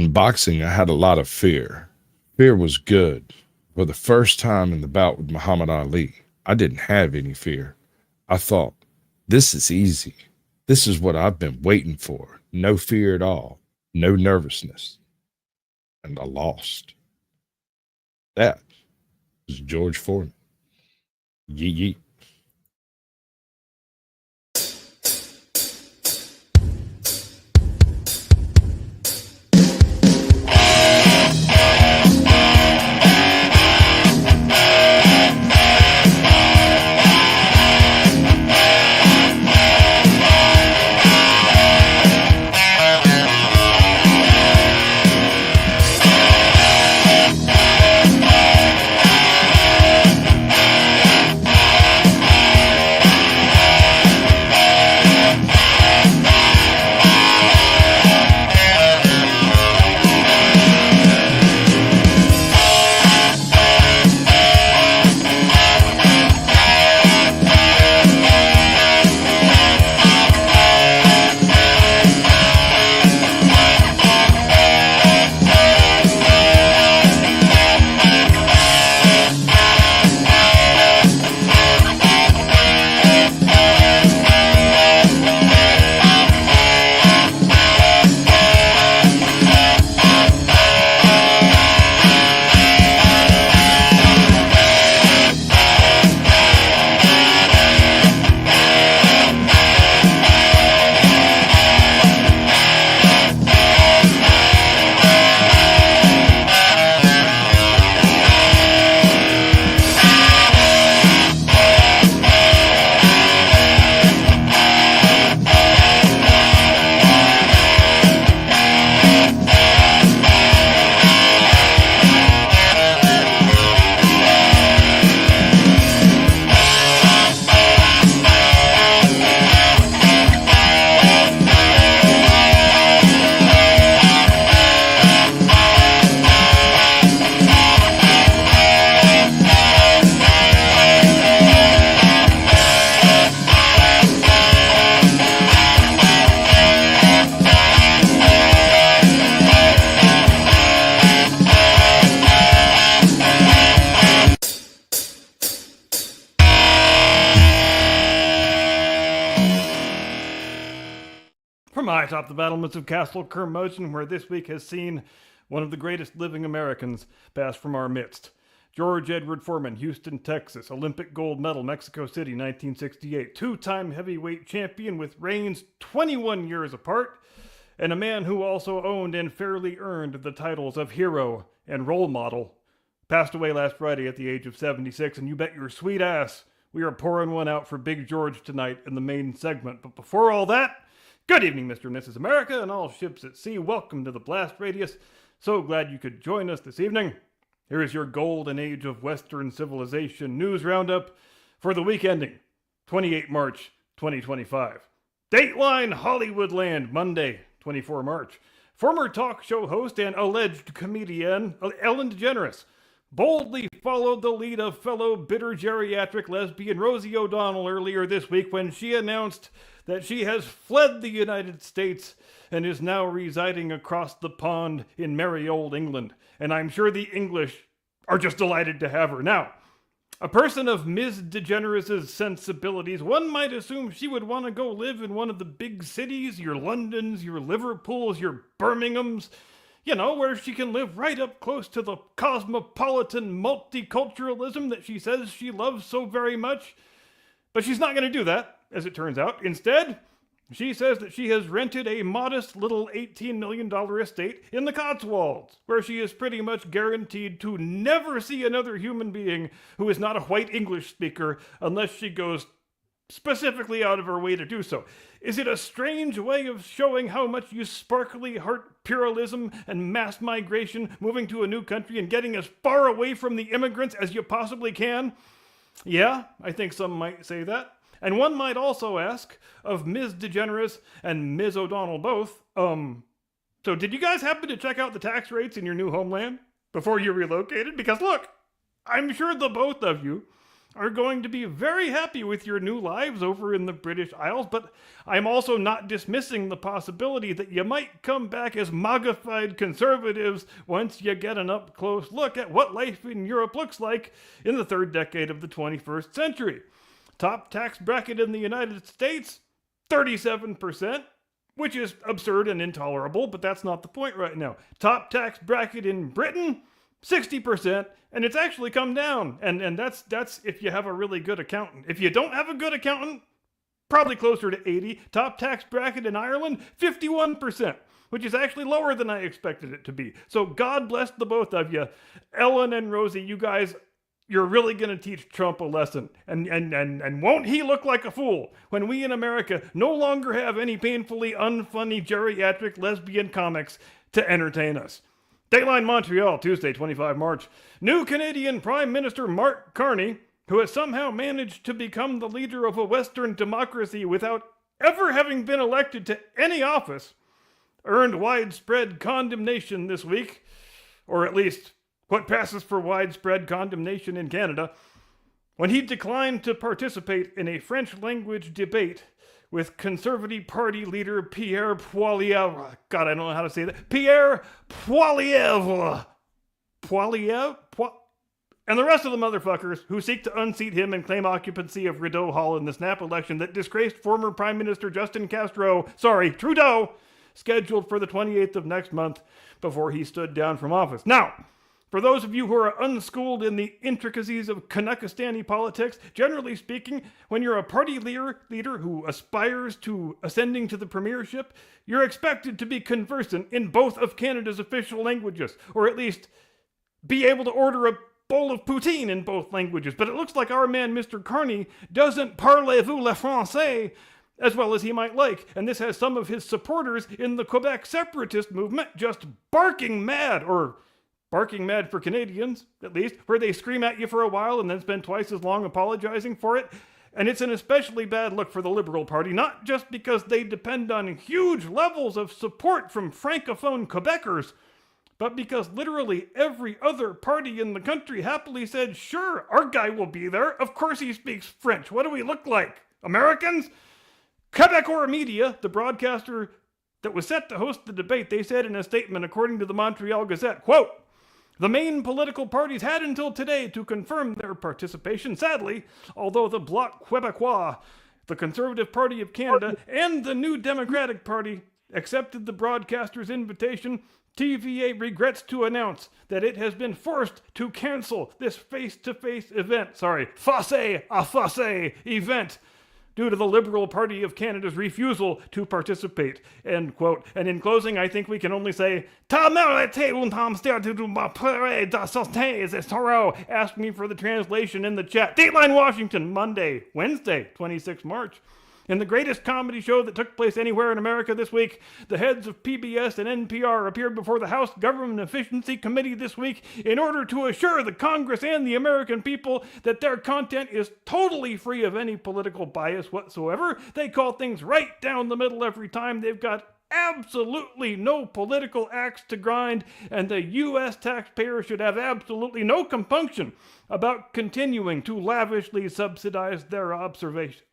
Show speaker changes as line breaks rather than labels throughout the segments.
In boxing, I had a lot of fear. Fear was good. For the first time in the bout with Muhammad Ali, I didn't have any fear. I thought, this is easy. This is what I've been waiting for. No fear at all. No nervousness. And I lost. That was George Foreman. Yeet yeet.
From high atop the battlements of Castle Curmudgeon, where this week has seen one of the greatest living Americans pass from our midst. George Edward Foreman, Houston, Texas, Olympic gold medal, Mexico City, 1968, two-time heavyweight champion with reigns 21 years apart, and a man who also owned and fairly earned the titles of hero and role model. Passed away last Friday at the age of 76, and you bet your sweet ass we are pouring one out for Big George tonight in the main segment. But before all that, good evening, Mr. and Mrs. America and all ships at sea. Welcome to the Blast Radius. So glad you could join us this evening. Here is your golden age of Western civilization news roundup for the week ending 28 March 2025. Dateline Hollywoodland, Monday, 24 March. Former talk show host and alleged comedian Ellen DeGeneres boldly followed the lead of fellow bitter geriatric lesbian Rosie O'Donnell earlier this week when she announced that she has fled the United States and is now residing across the pond in merry old England. And I'm sure the English are just delighted to have her. Now, a person of Ms. DeGeneres' sensibilities, one might assume she would want to go live in one of the big cities, your Londons, your Liverpools, your Birminghams, you know, where she can live right up close to the cosmopolitan multiculturalism that she says she loves so very much. But she's not going to do that, as it turns out. Instead, she says that she has rented a modest little $18 million estate in the Cotswolds, where she is pretty much guaranteed to never see another human being who is not a white English speaker unless she goes specifically out of her way to do so. Is it a strange way of showing how much you sparkly heart pluralism and mass migration, moving to a new country and getting as far away from the immigrants as you possibly can? Yeah, I think some might say that. And one might also ask of Ms. DeGeneres and Ms. O'Donnell both, so did you guys happen to check out the tax rates in your new homeland before you relocated? Because look, I'm sure the both of you are going to be very happy with your new lives over in the British Isles, but I'm also not dismissing the possibility that you might come back as MAGA-fied conservatives once you get an up-close look at what life in Europe looks like in the third decade of the 21st century. Top tax bracket in the United States, 37%, which is absurd and intolerable, but that's not the point right now. Top tax bracket in Britain, 60%, and it's actually come down. And that's if you have a really good accountant. If you don't have a good accountant, probably closer to 80. Top tax bracket in Ireland, 51%, which is actually lower than I expected it to be. So God bless the both of you. Ellen and Rosie, you guys, you're really going to teach Trump a lesson. And won't he look like a fool when we in America no longer have any painfully unfunny geriatric lesbian comics to entertain us. Dateline Montreal, Tuesday, 25 March. New Canadian Prime Minister Mark Carney, who has somehow managed to become the leader of a Western democracy without ever having been elected to any office, earned widespread condemnation this week, or at least what passes for widespread condemnation in Canada, when he declined to participate in a French-language debate with Conservative Party leader Pierre Poilievre. God, I don't know how to say that. Pierre Poilievre. And the rest of the motherfuckers who seek to unseat him and claim occupancy of Rideau Hall in the snap election that disgraced former Prime Minister Trudeau, scheduled for the 28th of next month before he stood down from office. Now, for those of you who are unschooled in the intricacies of Kazakhstani politics, generally speaking, when you're a party leader who aspires to ascending to the premiership, you're expected to be conversant in both of Canada's official languages, or at least be able to order a bowl of poutine in both languages. But it looks like our man, Mr. Carney, doesn't parlez-vous le français as well as he might like, and this has some of his supporters in the Quebec separatist movement just barking mad for Canadians, at least, where they scream at you for a while and then spend twice as long apologizing for it. And it's an especially bad look for the Liberal Party, not just because they depend on huge levels of support from Francophone Quebecers, but because literally every other party in the country happily said, sure, our guy will be there. Of course he speaks French. What do we look like? Americans? Quebecor Media, the broadcaster that was set to host the debate, they said in a statement, according to the Montreal Gazette, quote, "The main political parties had until today to confirm their participation. Sadly, although the Bloc Québécois, the Conservative Party of Canada, and the New Democratic Party accepted the broadcaster's invitation, TVA regrets to announce that it has been forced to cancel this face-à-face event due to the Liberal Party of Canada's refusal to participate," end quote. And in closing, I think we can only say, ask me for the translation in the chat. Dateline Washington, Wednesday, 26 March. In the greatest comedy show that took place anywhere in America this week, the heads of PBS and NPR appeared before the House Government Efficiency Committee this week in order to assure the Congress and the American people that their content is totally free of any political bias whatsoever. They call things right down the middle every time. They've got absolutely no political axe to grind, and the U.S. taxpayer should have absolutely no compunction about continuing to lavishly subsidize their operations.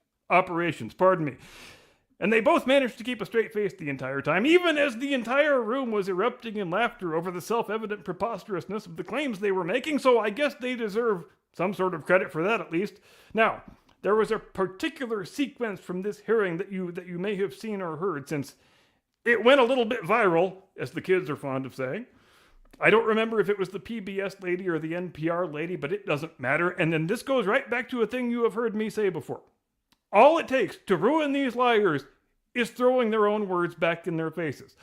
And they both managed to keep a straight face the entire time, even as the entire room was erupting in laughter over the self-evident preposterousness of the claims they were making, so I guess they deserve some sort of credit for that at least. Now, there was a particular sequence from this hearing that you may have seen or heard, since it went a little bit viral, as the kids are fond of saying. I don't remember if it was the PBS lady or the NPR lady, but it doesn't matter. And then this goes right back to a thing you have heard me say before. All it takes to ruin these liars is throwing their own words back in their faces.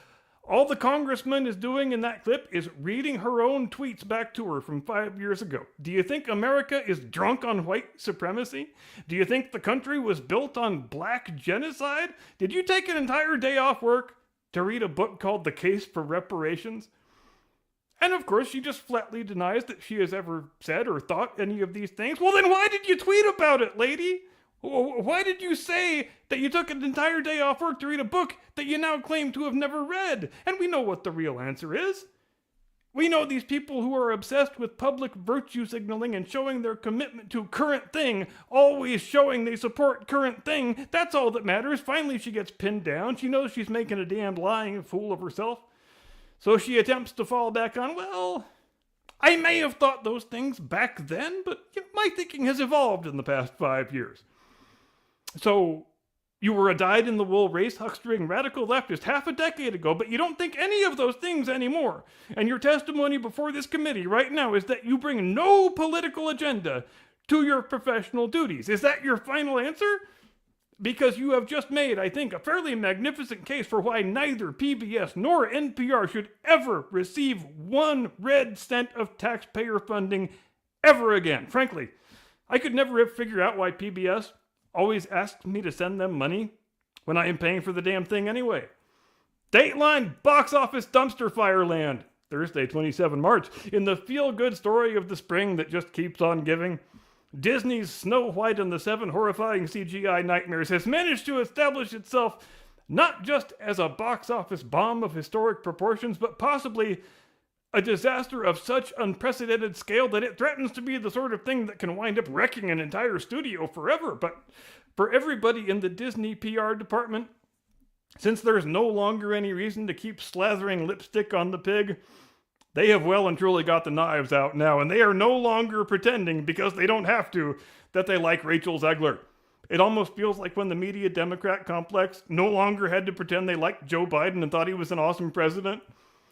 All the congressman is doing in that clip is reading her own tweets back to her from 5 years ago. Do you think America is drunk on white supremacy? Do you think the country was built on black genocide? Did you take an entire day off work to read a book called The Case for Reparations? And of course, she just flatly denies that she has ever said or thought any of these things. Well, then why did you tweet about it, lady? Why did you say that you took an entire day off work to read a book that you now claim to have never read? And we know what the real answer is. We know these people who are obsessed with public virtue signaling and showing their commitment to current thing, always showing they support current thing. That's all that matters. Finally, she gets pinned down. She knows she's making a damned lying fool of herself. So she attempts to fall back on, well, I may have thought those things back then, but my thinking has evolved in the past 5 years. So you were a dyed-in-the-wool race huckstering radical leftist half a decade ago, but you don't think any of those things anymore. And your testimony before this committee right now is that you bring no political agenda to your professional duties. Is that your final answer? Because you have just made, I think, a fairly magnificent case for why neither PBS nor NPR should ever receive 1 red cent of taxpayer funding ever again. Frankly, I could never figure out why PBS always asks me to send them money when I am paying for the damn thing anyway. Dateline box office dumpster fire land. Thursday, 27 March. In the feel-good story of the spring that just keeps on giving, Disney's Snow White and the Seven Horrifying CGI Nightmares has managed to establish itself not just as a box office bomb of historic proportions, but possibly a disaster of such unprecedented scale that it threatens to be the sort of thing that can wind up wrecking an entire studio forever. But for everybody in the Disney PR department, since there's no longer any reason to keep slathering lipstick on the pig, they have well and truly got the knives out now, and they are no longer pretending, because they don't have to, that they like Rachel Zegler. It almost feels like when the media Democrat complex no longer had to pretend they liked Joe Biden and thought he was an awesome president.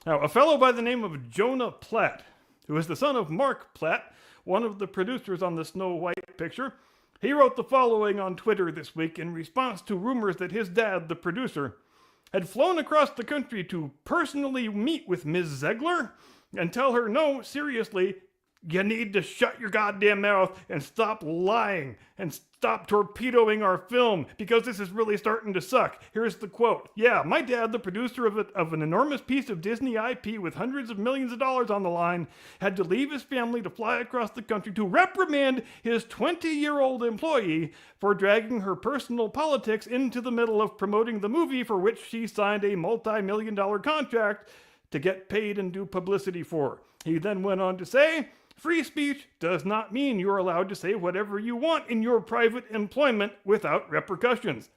Now, a fellow by the name of Jonah Platt, who is the son of Mark Platt, one of the producers on the Snow White picture, he wrote the following on Twitter this week in response to rumors that his dad, the producer, had flown across the country to personally meet with Ms. Zegler and tell her, no, seriously, you need to shut your goddamn mouth and stop lying and stop torpedoing our film, because this is really starting to suck. Here's the quote. Yeah, my dad, the producer of an enormous piece of Disney IP with hundreds of millions of dollars on the line, had to leave his family to fly across the country to reprimand his 20-year-old employee for dragging her personal politics into the middle of promoting the movie for which she signed a multi-million-dollar contract to get paid and do publicity for. He then went on to say, free speech does not mean you're allowed to say whatever you want in your private employment without repercussions.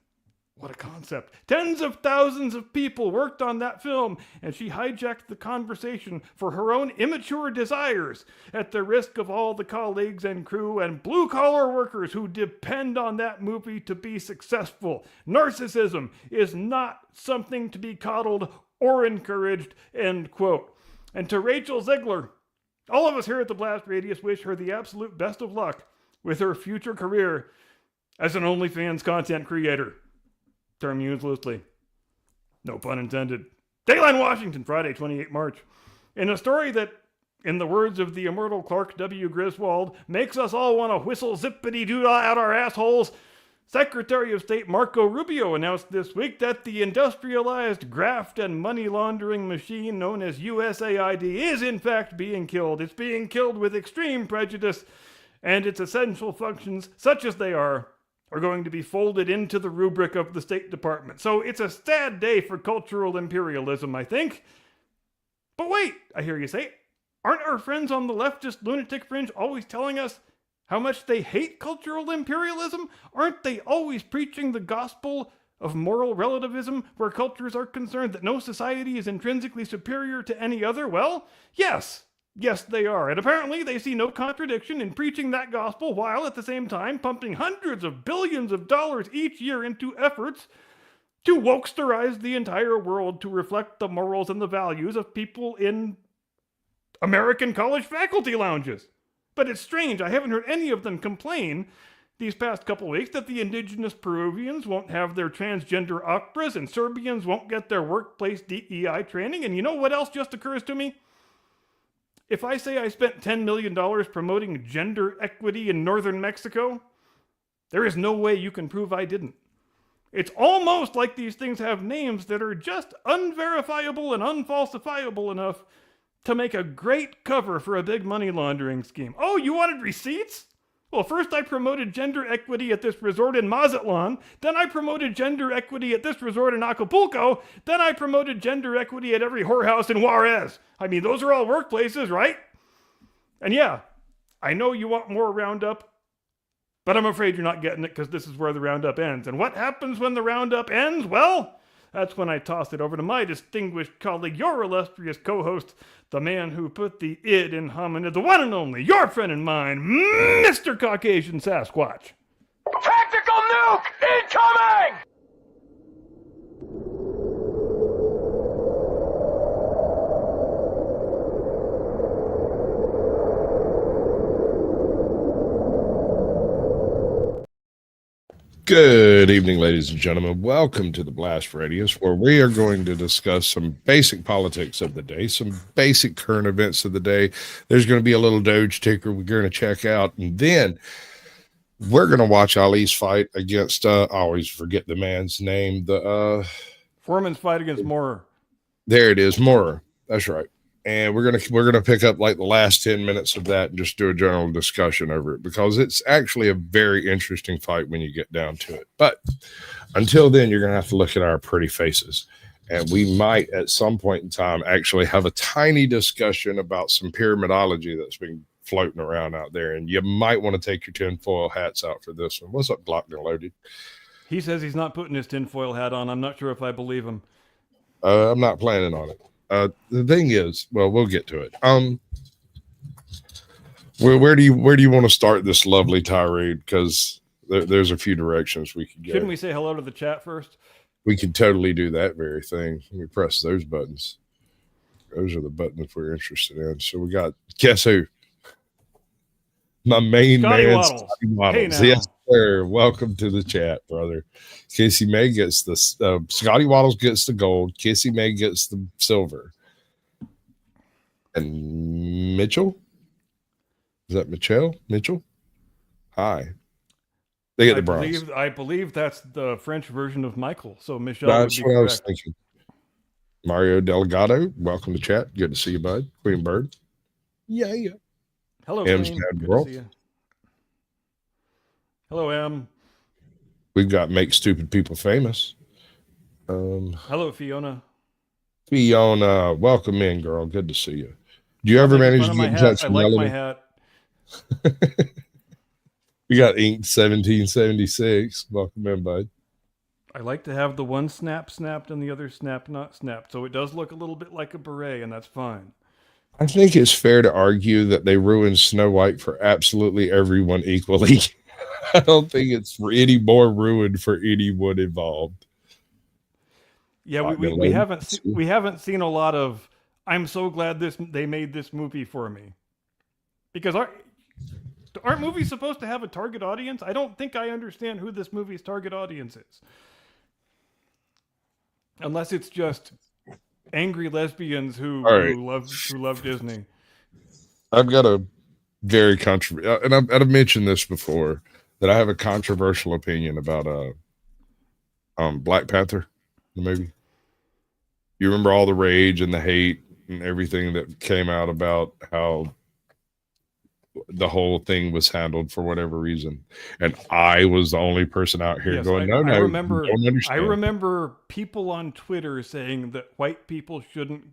What a concept. Tens of thousands of people worked on that film, and she hijacked the conversation for her own immature desires at the risk of all the colleagues and crew and blue-collar workers who depend on that movie to be successful. Narcissism is not something to be coddled or encouraged, end quote. And to Rachel Zegler, all of us here at the Blast Radius wish her the absolute best of luck with her future career as an OnlyFans content creator. Term used loosely. No pun intended. Dateline Washington, Friday, 28 March. In a story that, in the words of the immortal Clark W. Griswold, makes us all want to whistle zippity-doo-dah out our assholes, Secretary of State Marco Rubio announced this week that the industrialized graft and money laundering machine known as USAID is in fact being killed. It's being killed with extreme prejudice, and its essential functions, such as they are going to be folded into the rubric of the State Department. So it's a sad day for cultural imperialism, I think. But wait, I hear you say, aren't our friends on the leftist lunatic fringe always telling us how much they hate cultural imperialism? Aren't they always preaching the gospel of moral relativism where cultures are concerned that no society is intrinsically superior to any other? Well, yes. Yes, they are. And apparently they see no contradiction in preaching that gospel while at the same time pumping hundreds of billions of dollars each year into efforts to wokesterize the entire world to reflect the morals and the values of people in American college faculty lounges. But it's strange, I haven't heard any of them complain these past couple weeks that the indigenous Peruvians won't have their transgender operas and Serbians won't get their workplace DEI training. And you know what else just occurs to me? If I say I spent $10 million promoting gender equity in northern Mexico, there is no way you can prove I didn't. It's almost like these things have names that are just unverifiable and unfalsifiable enough to make a great cover for a big money laundering scheme. Oh, you wanted receipts? Well, first I promoted gender equity at this resort in Mazatlan. Then I promoted gender equity at this resort in Acapulco. Then I promoted gender equity at every whorehouse in Juarez. I mean, those are all workplaces, right? And yeah, I know you want more Roundup, but I'm afraid you're not getting it because this is where the Roundup ends. And what happens when the Roundup ends? Well, that's when I toss it over to my distinguished colleague, your illustrious co-host, the man who put the id in hominid, the one and only, your friend and mine, Mr. Caucasian Sasquatch.
Tactical nuke incoming!
Good evening, ladies and gentlemen. Welcome to the Blast Radius, where we are going to discuss some basic politics of the day, some basic current events of the day. There's going to be a little Doge ticker we're going to check out, and then we're going to watch Ali's fight against, I always forget the man's name,
Foreman's fight against Moorer.
There it is, Moorer. That's right. And we're gonna pick up like the last 10 minutes of that and just do a general discussion over it, because it's actually a very interesting fight when you get down to it. But until then, you're gonna have to look at our pretty faces, and we might at some point in time actually have a tiny discussion about some pyramidology that's been floating around out there, and you might want to take your tinfoil hats out for this one. What's up, Glock and Loaded?
He says he's not putting his tinfoil hat on. I'm not sure if I believe him.
I'm not planning on it. The thing is, well, we'll get to it. Where do you want to start this lovely tirade? Because there's a few directions we could go.
Shouldn't we say hello to the chat first?
We could totally do that very thing. We press those buttons. Those are the buttons we're interested in. So we got, guess who? My main
Scotty
man,
Waddles.
Scotty Waddles.
Hey, now.
Yes, sir. Welcome to the chat, brother. Casey May gets the Scotty Waddles gets the gold. Casey May gets the silver. And Mitchell, is that Mitchell? Hi. They get the bronze.
I believe that's the French version of Michael. So Michelle
That's
would be
what I was
correct.
thinking. Mario Delgado, welcome to chat. Good to see you, bud. Queen Bird. Yeah.
Hello,
M's
Queen.
Mad
Good
World.
to see you. Hello, M.
We've got Make Stupid People Famous.
Hello, Fiona.
Fiona, welcome in, girl. Good to see you. Do you ever manage to get in touch
I
with
like
Melody?
my hat.
We got Ink 1776. Welcome in, bud.
I like to have the one snap snapped and the other snap not snapped. So it does look a little bit like a beret, and that's fine.
I think it's fair to argue that they ruined Snow White for absolutely everyone equally. I don't think it's any more ruined for anyone involved.
Yeah, we haven't seen a lot of. I'm so glad they made this movie for me, because aren't movies supposed to have a target audience? I don't think I understand who this movie's target audience is, unless it's just angry lesbians who love Disney.
I've got a very controversial, and I've mentioned this before, that I have a controversial opinion about Black Panther, the movie. You remember all the rage and the hate and everything that came out about how the whole thing was handled for whatever reason, and I was the only person out here going, "No,
I
don't
remember people on Twitter saying that white people shouldn't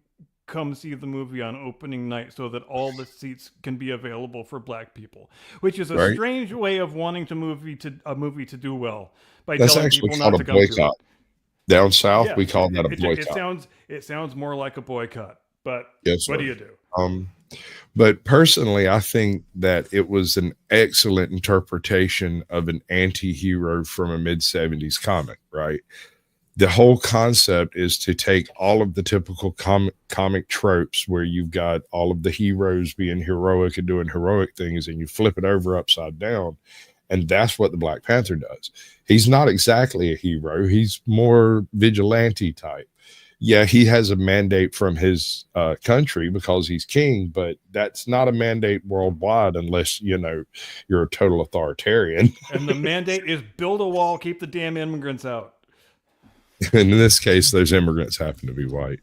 come see the movie on opening night so that all the seats can be available for black people," which is a strange way of wanting a movie to do well by telling people not to come to it.
Down south, we call that a boycott.
It sounds more like a boycott, but
yes,
what do you do?
But personally, I think that it was an excellent interpretation of an anti-hero from a mid-70s comic, right? The whole concept is to take all of the typical comic tropes where you've got all of the heroes being heroic and doing heroic things, and you flip it over upside down. And that's what the Black Panther does. He's not exactly a hero. He's more vigilante type. Yeah, he has a mandate from his country because he's king, but that's not a mandate worldwide unless, you're a total authoritarian.
And the mandate is build a wall, keep the damn immigrants out.
And in this case, those immigrants happen to be white.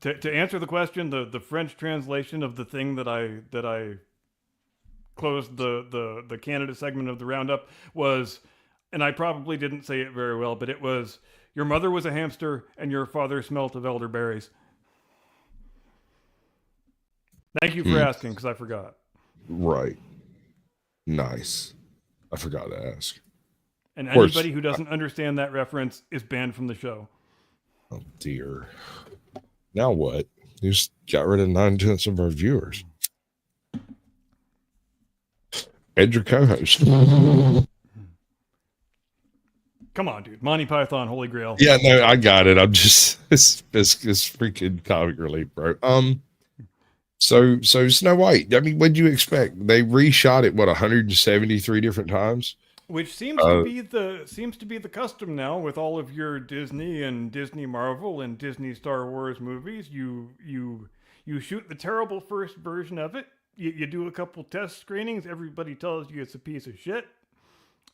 To answer the question, the French translation of the thing that I closed the Canada segment of the roundup was, and I probably didn't say it very well, but it was, your mother was a hamster and your father smelt of elderberries. Thank you for asking, because I forgot.
Right. Nice. I forgot to ask.
And
Of course.
anybody who doesn't understand that reference is banned from the show.
Oh dear. Now what? You just got rid of 9/10 of our viewers. And your co-host.
Come on, dude. Monty Python, Holy Grail.
Yeah, no, I got it. I'm just it's freaking comic relief, bro. So Snow White. I mean, what'd you expect? They reshot it 173 different times.
Which seems to be the custom now with all of your Disney and Disney Marvel and Disney Star Wars movies. You shoot the terrible first version of it. You do a couple test screenings. Everybody tells you it's a piece of shit.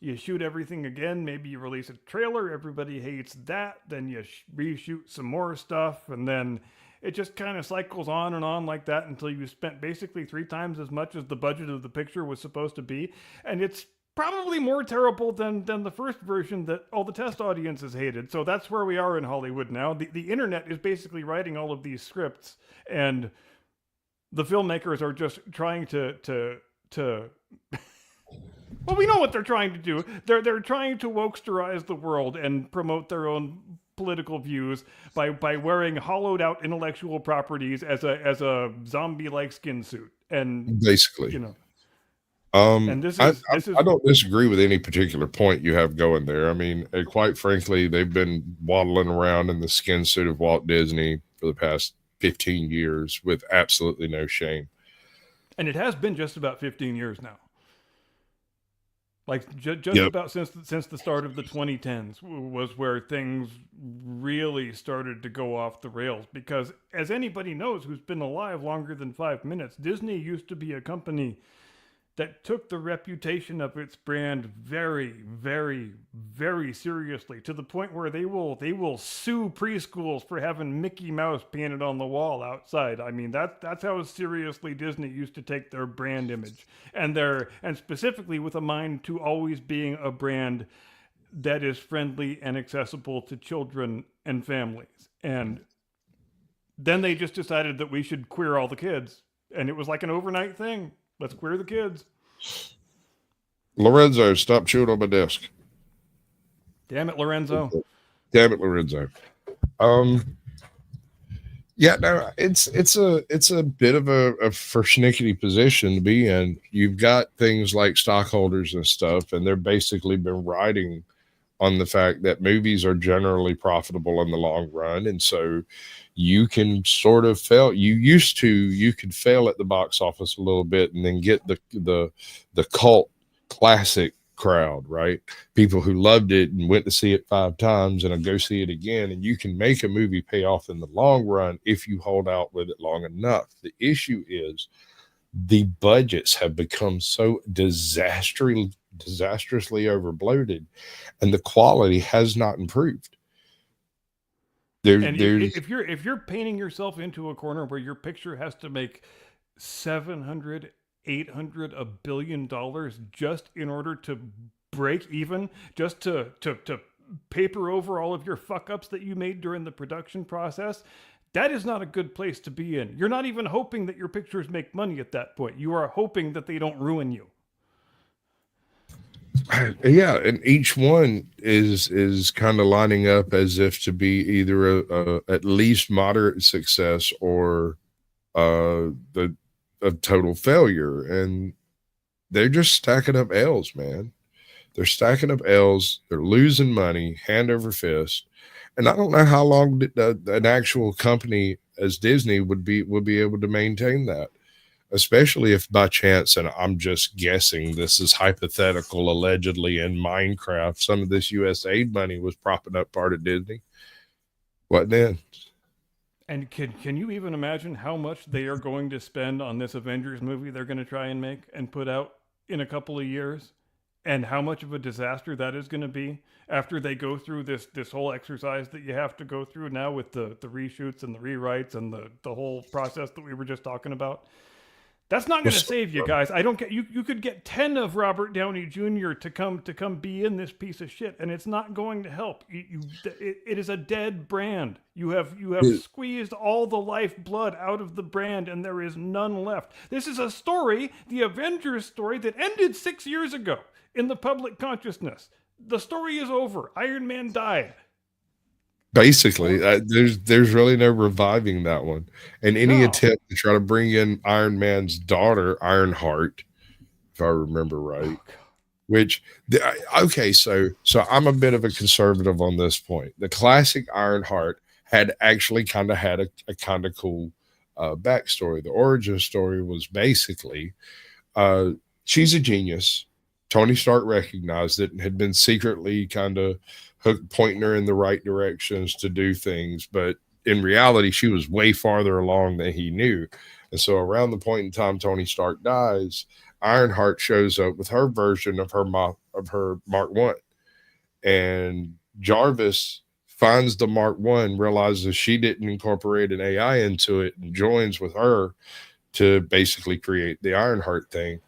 You shoot everything again. Maybe you release a trailer. Everybody hates that. Then you reshoot some more stuff, and then it just kind of cycles on and on like that until you spent basically 3 times as much as the budget of the picture was supposed to be. And it's probably more terrible than the first version that all the test audiences hated. So that's where we are in Hollywood now. The internet is basically writing all of these scripts, and the filmmakers are just trying to well, we know what they're trying to do. They're trying to wokesterize the world and promote their own political views by wearing hollowed out intellectual properties as a zombie-like skin suit. And
Basically,
you know,
and
this
I
is
I don't disagree with any particular point you have going there. I mean, quite frankly, they've been waddling around in the skin suit of Walt Disney for the past 15 years with absolutely no shame.
And it has been just about 15 years now. Like just
Yep.
about since the start of the 2010s was where things really started to go off the rails. Because as anybody knows who's been alive longer than 5 minutes, Disney used to be a company that took the reputation of its brand very, very, very seriously, to the point where they will sue preschools for having Mickey Mouse painted on the wall outside. I mean, that's how seriously Disney used to take their brand image, and specifically with a mind to always being a brand that is friendly and accessible to children and families. And then they just decided that we should queer all the kids, and it was like an overnight thing. Let's queer the kids.
Lorenzo, stop chewing on my desk.
Damn it, Lorenzo.
Damn it, Lorenzo. Yeah, no, it's a bit of a persnickety position to be in. You've got things like stockholders and stuff, and they're basically been riding on the fact that movies are generally profitable in the long run, and so you can sort of fail. You could fail at the box office a little bit and then get the cult classic crowd, right? People who loved it and went to see it 5 times and go see it again. And you can make a movie pay off in the long run if you hold out with it long enough. The issue is the budgets have become so disastrously overbloated, and the quality has not improved.
If you're painting yourself into a corner where your picture has to make 700, 800, $1 billion just in order to break even, just to paper over all of your fuck ups that you made during the production process, that is not a good place to be in. You're not even hoping that your pictures make money at that point. You are hoping that they don't ruin you.
Yeah, and each one is kind of lining up as if to be either a at least moderate success or a total failure, and they're just stacking up L's, man. They're stacking up L's. They're losing money hand over fist, and I don't know how long an actual company as Disney would be able to maintain that. Especially if by chance, and I'm just guessing, this is hypothetical, allegedly in Minecraft, some of this US aid money was propping up part of Disney. What then?
And can you even imagine how much they are going to spend on this Avengers movie they're going to try and make and put out in a couple of years? and how much of a disaster that is going to be after they go through this whole exercise that you have to go through now with the reshoots and the rewrites and the whole process that we were just talking about. That's not going to save you guys. I don't get you. You could get 10 of Robert Downey Jr. to come be in this piece of shit, and it's not going to help. It is a dead brand. You have squeezed all the lifeblood out of the brand, and there is none left. This is a story, the Avengers story, that ended 6 years ago in the public consciousness. The story is over. Iron Man died.
Basically, there's really no reviving that one. And any attempt to try to bring in Iron Man's daughter, Ironheart, if I remember right, okay, so I'm a bit of a conservative on this point. The classic Ironheart had actually kind of had a kind of cool backstory. The origin story was basically she's a genius. Tony Stark recognized it and had been secretly kind of pointing her in the right directions to do things, but in reality she was way farther along than he knew. And so around the point in time Tony Stark dies, Ironheart shows up with her version of her Mark 1, and Jarvis finds the Mark 1, realizes she didn't incorporate an AI into it, and joins with her to basically create the Ironheart thing.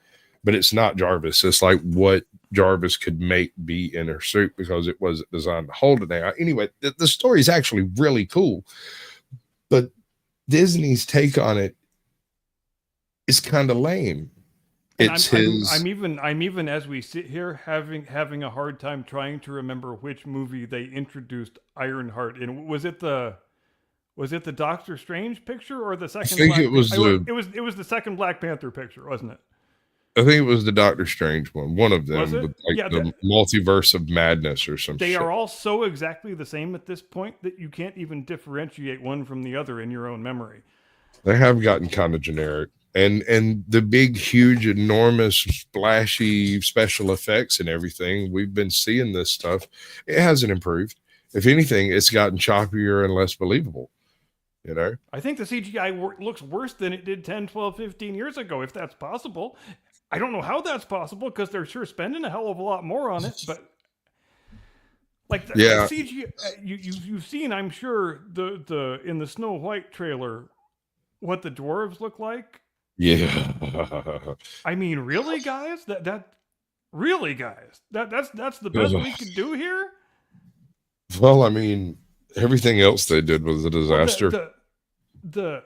But it's not Jarvis. It's like what Jarvis could make be in her suit, because it wasn't designed to hold an AI. Anyway, the story is actually really cool, but Disney's take on it is kind of lame. It's
I'm even as we sit here having a hard time trying to remember which movie they introduced Ironheart in. Was it the Doctor Strange picture or the second?
I think it was
the second Black Panther picture, wasn't it?
I think it was the Doctor Strange one of them, with
the
multiverse of madness or something.
They are all so exactly the same at this point that you can't even differentiate one from the other in your own memory.
They have gotten kind of generic, and the big, huge, enormous, splashy special effects and everything. We've been seeing this stuff. It hasn't improved. If anything, it's gotten choppier and less believable. You know,
I think the CGI looks worse than it did 10, 12, 15 years ago, if that's possible. I don't know how that's possible, because they're sure spending a hell of a lot more on it. But like the CGI, you've seen, I'm sure, the in the Snow White trailer, what the dwarves look like.
Yeah.
I mean, really, guys? That's the best we could do here?
Well, I mean, everything else they did was a disaster.
The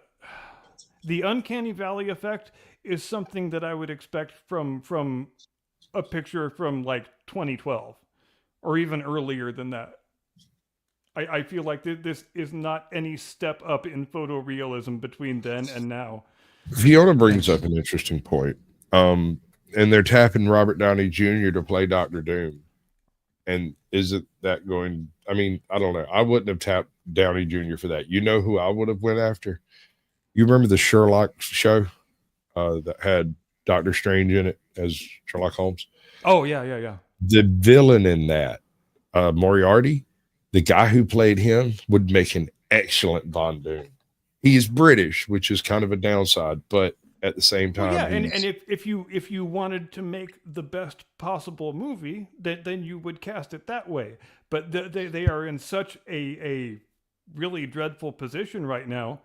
uncanny valley effect is something that I would expect from a picture from like 2012 or even earlier than that. I feel like this is not any step up in photorealism between then and now.
Fiona brings up an interesting point. And they're tapping Robert Downey Jr. to play Dr. Doom. And isn't that going? I mean, I don't know. I wouldn't have tapped Downey Jr. for that. You know who I would have went after? You remember the Sherlock show that had Doctor Strange in it as Sherlock Holmes?
Oh, yeah.
The villain in that, Moriarty, the guy who played him, would make an excellent Von Doom. He is British, which is kind of a downside, but at the same time,
and if you wanted to make the best possible movie, then you would cast it that way. But they are in such a really dreadful position right now,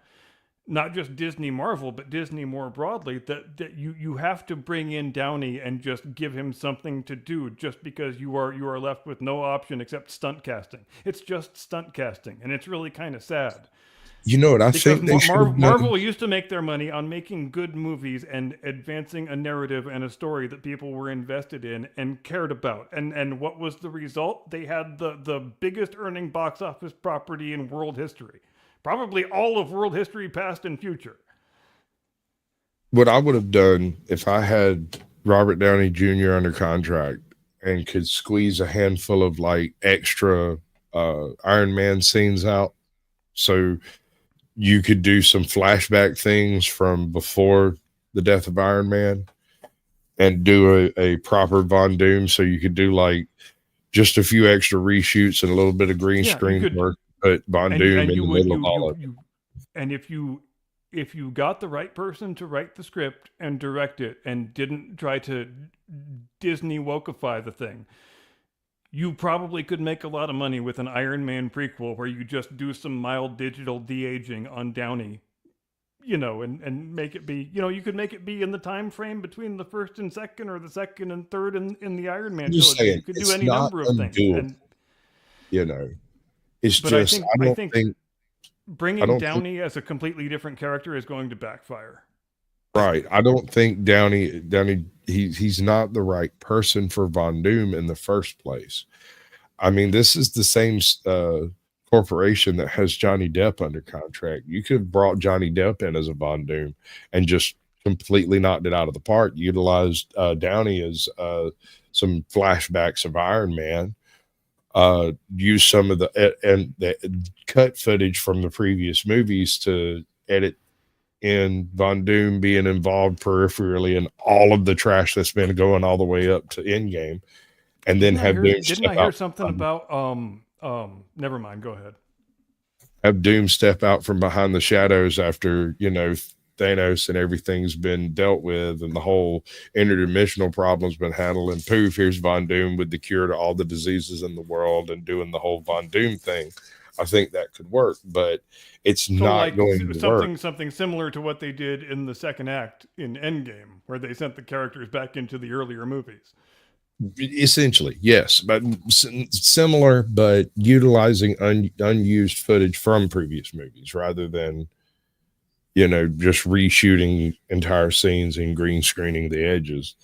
not just Disney Marvel, but Disney more broadly, that you have to bring in Downey and just give him something to do, just because you are left with no option except stunt casting. It's just stunt casting, and it's really kind of sad.
You know what I think?
Marvel used to make their money on making good movies and advancing a narrative and a story that people were invested in and cared about. And what was the result? They had the biggest earning box office property in world history. Probably all of world history, past and future.
What I would have done if I had Robert Downey Jr. under contract and could squeeze a handful of like extra Iron Man scenes out, so you could do some flashback things from before the death of Iron Man and do a proper Von Doom. So you could do like just a few extra reshoots and a little bit of green screen work, put Von Doom in the middle of all of it.
And if you if you got the right person to write the script and direct it and didn't try to Disney wokeify the thing, you probably could make a lot of money with an Iron Man prequel where you just do some mild digital de-aging on Downey, and make it be, you could make it be in the time frame between the first and second, or the second and third in the Iron Man
I'm just
trilogy.
saying,
You could do
it's
any
not
number of things.
undoable.
And
It's
but
just
I think
I
bringing
don't
Downey as a completely different character is going to backfire.
right. I don't think Downey he's not the right person for Von Doom in the first place. I mean, this is the same corporation that has Johnny Depp under contract. You could have brought Johnny Depp in as a Von Doom and just completely knocked it out of the park. Utilized Downey as some flashbacks of Iron Man. Use some of the cut footage from the previous movies to edit in Von Doom being involved peripherally in all of the trash that's been going all the way up to Endgame, and then
Didn't I hear something about never mind, go ahead.
Have Doom step out from behind the shadows after Thanos and everything's been dealt with and the whole interdimensional problem's been handled, and poof, here's Von Doom with the cure to all the diseases in the world and doing the whole Von Doom thing. I think that could work, but it's not going to work.
Something similar to what they did in the second act in Endgame, where they sent the characters back into the earlier movies.
Essentially, yes, but similar, but utilizing unused footage from previous movies rather than just reshooting entire scenes and green screening the edges.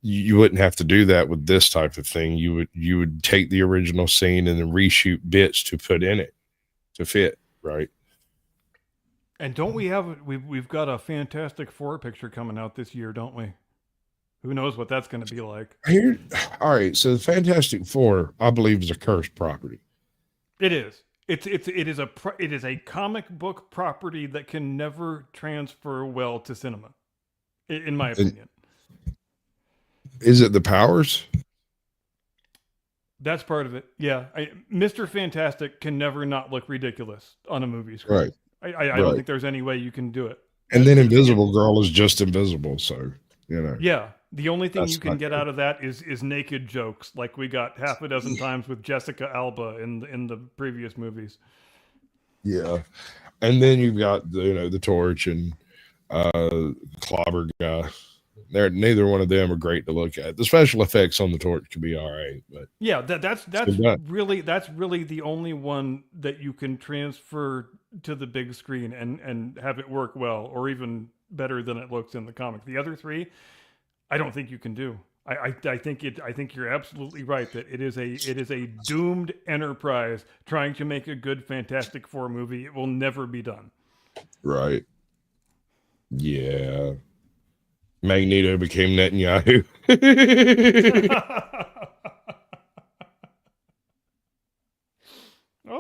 You wouldn't have to do that with this type of thing. You would take the original scene and then reshoot bits to put in it to fit, right?
And don't we've got a Fantastic Four picture coming out this year, don't we? Who knows what that's going to be like?
All right, so the Fantastic Four, I believe, is a cursed property.
It is. It is a comic book property that can never transfer well to cinema, in my opinion.
Is it the powers?
That's part of it. Yeah, Mr. Fantastic can never not look ridiculous on a movie screen.
Right.
I don't think there's any way you can do it.
And then Invisible Girl is just invisible, so
Yeah, the only thing you can get out of that is naked jokes, like we got half a dozen times with Jessica Alba in the previous movies.
Yeah, and then you've got the Torch and Clobber guy. Neither one of them are great to look at. The special effects on the Torch could be all right, but
yeah, that's really the only one that you can transfer to the big screen and have it work well, or even better than it looks in the comic. The other three, I don't think you can do. I think you're absolutely right that it is a doomed enterprise trying to make a good Fantastic Four movie. It will never be done.
Right. Yeah. Magneto became Netanyahu.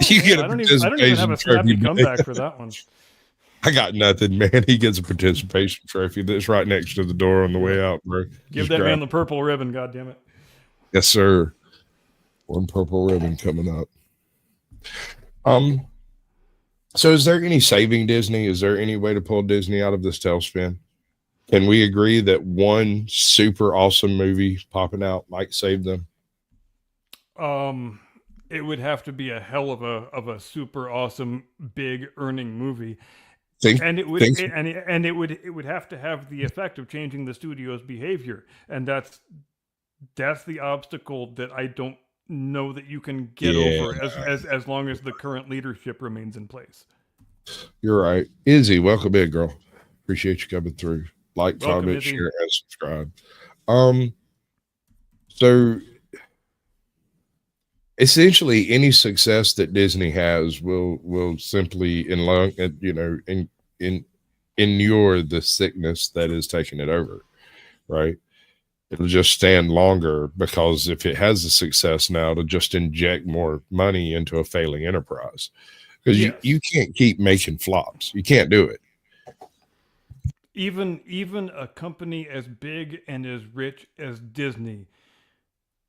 You get
I don't even have a snappy comeback for that one.
I got nothing, man. He gets a participation trophy that's right next to the door on the way out, bro.
Give that man the purple ribbon, goddammit.
Yes, sir. One purple ribbon coming up. So is there any saving Disney? Is there any way to pull Disney out of this tailspin? Can we agree that one super awesome movie popping out might save them?
It would have to be a hell of a super awesome big earning movie. It would have to have the effect of changing the studio's behavior, and that's the obstacle that I don't know that you can get over as long as the current leadership remains in place.
You're right. Izzy, welcome in, girl. Appreciate you coming through. Like, comment, share, and subscribe. So essentially any success that Disney has will simply inure the sickness that is taking it over, right? It'll just stand longer because if it has a success now, it'll just inject more money into a failing enterprise. Because you can't keep making flops. You can't do it.
Even a company as big and as rich as Disney,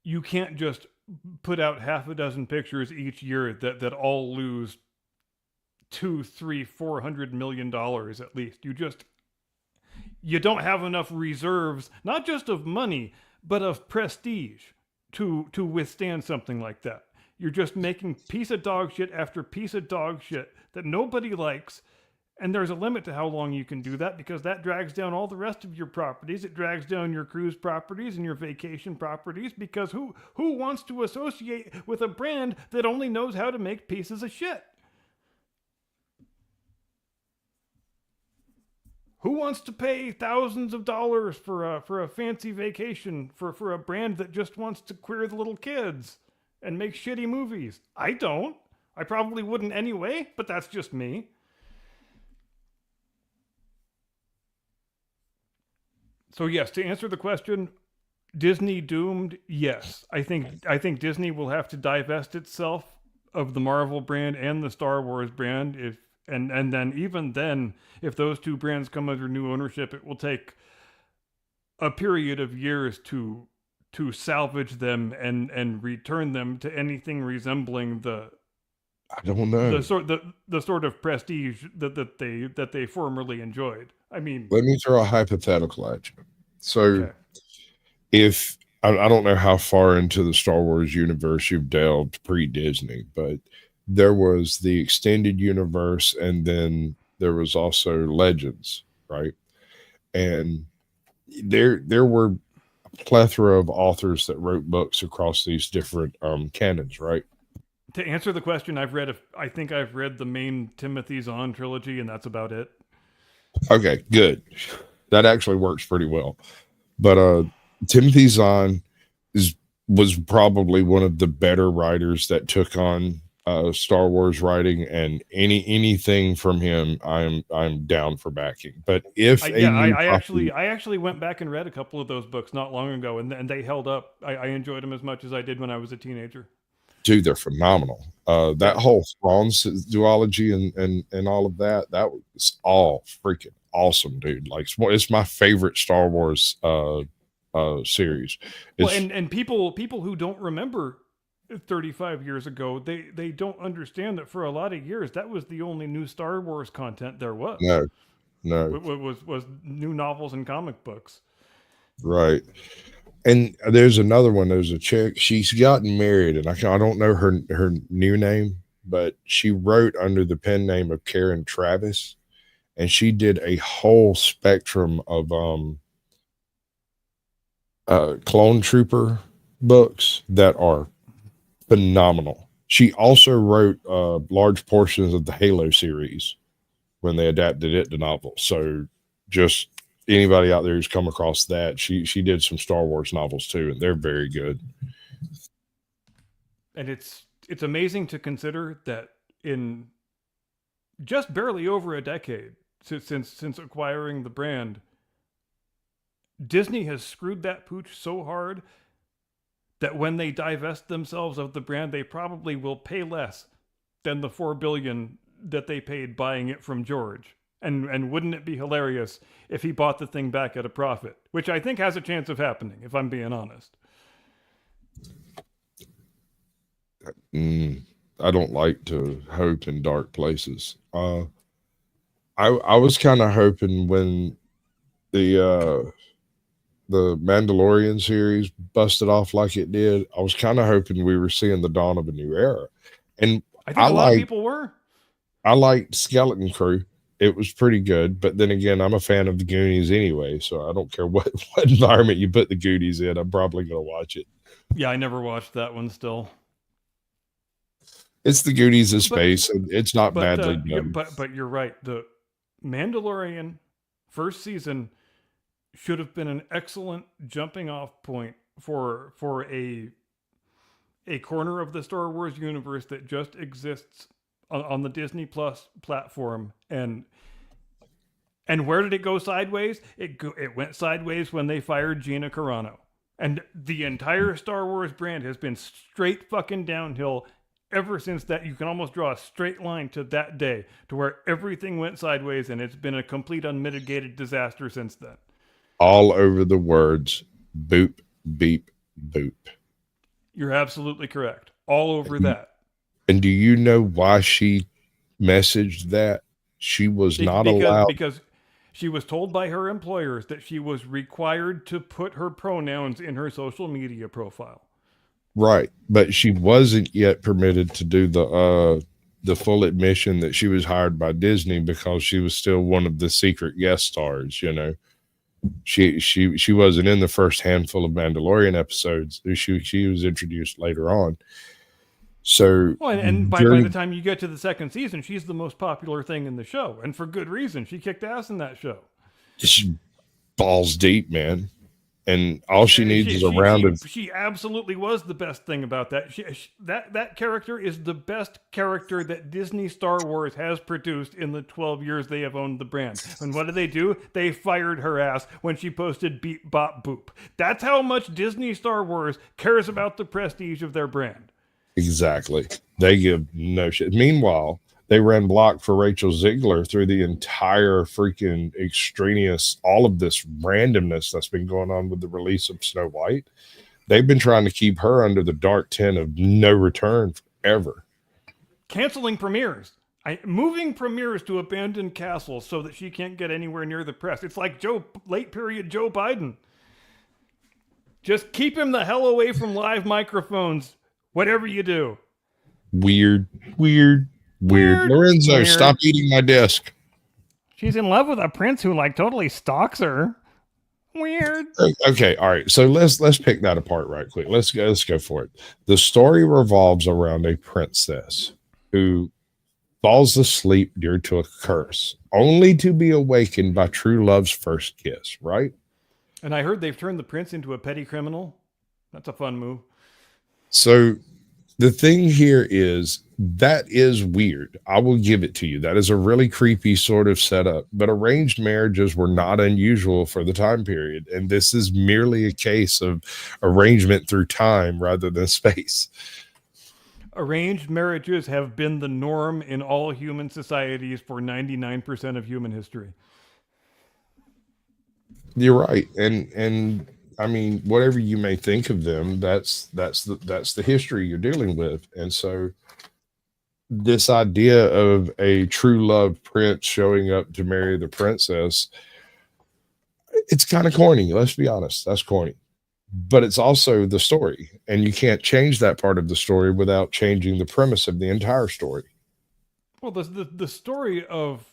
you can't just put out half a dozen pictures each year that all lose 2, 3, $400 million at least. You don't have enough reserves, not just of money, but of prestige to withstand something like that. You're just making piece of dog shit after piece of dog shit that nobody likes. And there's a limit to how long you can do that, because that drags down all the rest of your properties. It drags down your cruise properties and your vacation properties, because who wants to associate with a brand that only knows how to make pieces of shit? Who wants to pay thousands of dollars for a fancy vacation for a brand that just wants to queer the little kids and make shitty movies? I don't. I probably wouldn't anyway, but that's just me. So yes, to answer the question, Disney doomed? Yes. I think Disney will have to divest itself of the Marvel brand and the Star Wars brand, and then even then, if those two brands come under new ownership, it will take a period of years to salvage them and return them to anything resembling
I don't know.
the sort of prestige that they formerly enjoyed. I mean,
Let me throw a hypothetical at you. So,
okay.
if I don't know how far into the Star Wars universe you've delved pre-Disney, but there was the extended universe, and then there was also Legends, right? And there were a plethora of authors that wrote books across these different canons, right?
To answer the question, I think I've read the main Timothy Zahn trilogy, and that's about it.
Okay, good. That actually works pretty well. But Timothy Zahn was probably one of the better writers that took on Star Wars writing, and anything from him, I'm down for backing. But if
I actually went back and read a couple of those books not long ago, and they held up. I enjoyed them as much as I did when I was a teenager.
Dude, they're phenomenal. That whole Thrawn's duology and all of that was all freaking awesome, dude. Like, it's my favorite Star Wars series.
Well, and people who don't remember 35 years ago, they don't understand that for a lot of years that was the only new Star Wars content there was.
No,
was new novels and comic books.
Right. And there's another one. There's a chick. She's gotten married, and I don't know her new name, but she wrote under the pen name of Karen Travis, and she did a whole spectrum of clone trooper books that are phenomenal. She also wrote large portions of the Halo series when they adapted it to novels. So just anybody out there who's come across that, she did some Star Wars novels too, and they're very good.
And it's amazing to consider that in just barely over a decade since acquiring the brand, Disney has screwed that pooch so hard that when they divest themselves of the brand, they probably will pay less than the $4 billion that they paid buying it from George. And wouldn't it be hilarious if he bought the thing back at a profit, which I think has a chance of happening, if I'm being honest.
I don't like to hope in dark places. I was kind of hoping when the Mandalorian series busted off like it did, I was kind of hoping we were seeing the dawn of a new era. And
I think a lot of people were.
I liked Skeleton Crew. It was pretty good, but then again, I'm a fan of the Goonies anyway, so I don't care what environment you put the Goonies in, I'm probably going to watch it.
Yeah, I never watched that one still.
It's the Goonies of space, and it's not badly done.
But you're right. The Mandalorian first season should have been an excellent jumping off point for a corner of the Star Wars universe that just exists on the Disney Plus platform. And where did it go sideways? It went sideways when they fired Gina Carano. And the entire Star Wars brand has been straight fucking downhill ever since that. You can almost draw a straight line to that day to where everything went sideways, and it's been a complete unmitigated disaster since then.
All over the words, boop, beep, boop.
You're absolutely correct. All over that.
And do you know why she messaged that she was not
because
allowed.
because she was told by her employers that she was required to put her pronouns in her social media profile.
Right, but she wasn't yet permitted to do the full admission that she was hired by Disney because she was still one of the secret guest stars. You know, she wasn't in the first handful of Mandalorian episodes. She was introduced later on. So
Well, and by
during
the time you get to the second season, she's the most popular thing in the show, and for good reason. She kicked ass in that show.
she balls deep, man, and all she needs is a
she,
round
she,
of
she absolutely was the best thing about that. That character is the best character that Disney Star Wars has produced in the 12 years they have owned the brand. And what do? They fired her ass when she posted Beep Bop Boop. That's how much Disney Star Wars cares about the prestige of their brand.
Exactly. They give no shit. Meanwhile, they ran block for Rachel Ziegler through the entire freaking extraneous, all of this randomness that's been going on with the release of Snow White. They've been trying to keep her under the dark tent of no return forever.
Canceling premieres. Moving premieres to abandoned castles so that she can't get anywhere near the press. It's like late period Joe Biden. Just keep him the hell away from live microphones. Whatever you do.
Weird. Lorenzo,
Weird.
stop eating my desk.
She's in love with a prince who totally stalks her. Weird.
Okay, all right. So let's pick that apart right quick. Let's go for it. The story revolves around a princess who falls asleep due to a curse, only to be awakened by true love's first kiss, right?
And I heard they've turned the prince into a petty criminal. That's a fun move.
So the thing here is that is weird. I will give it to you. That is a really creepy sort of setup, but arranged marriages were not unusual for the time period. And this is merely a case of arrangement through time rather than space.
Arranged marriages have been the norm in all human societies for 99% of human history.
You're right. And I mean, whatever you may think of them, that's the history you're dealing with. And so this idea of a true love prince showing up to marry the princess, it's kind of corny. Let's be honest. That's corny. But it's also the story. And you can't change that part of the story without changing the premise of the entire story.
Well, the story of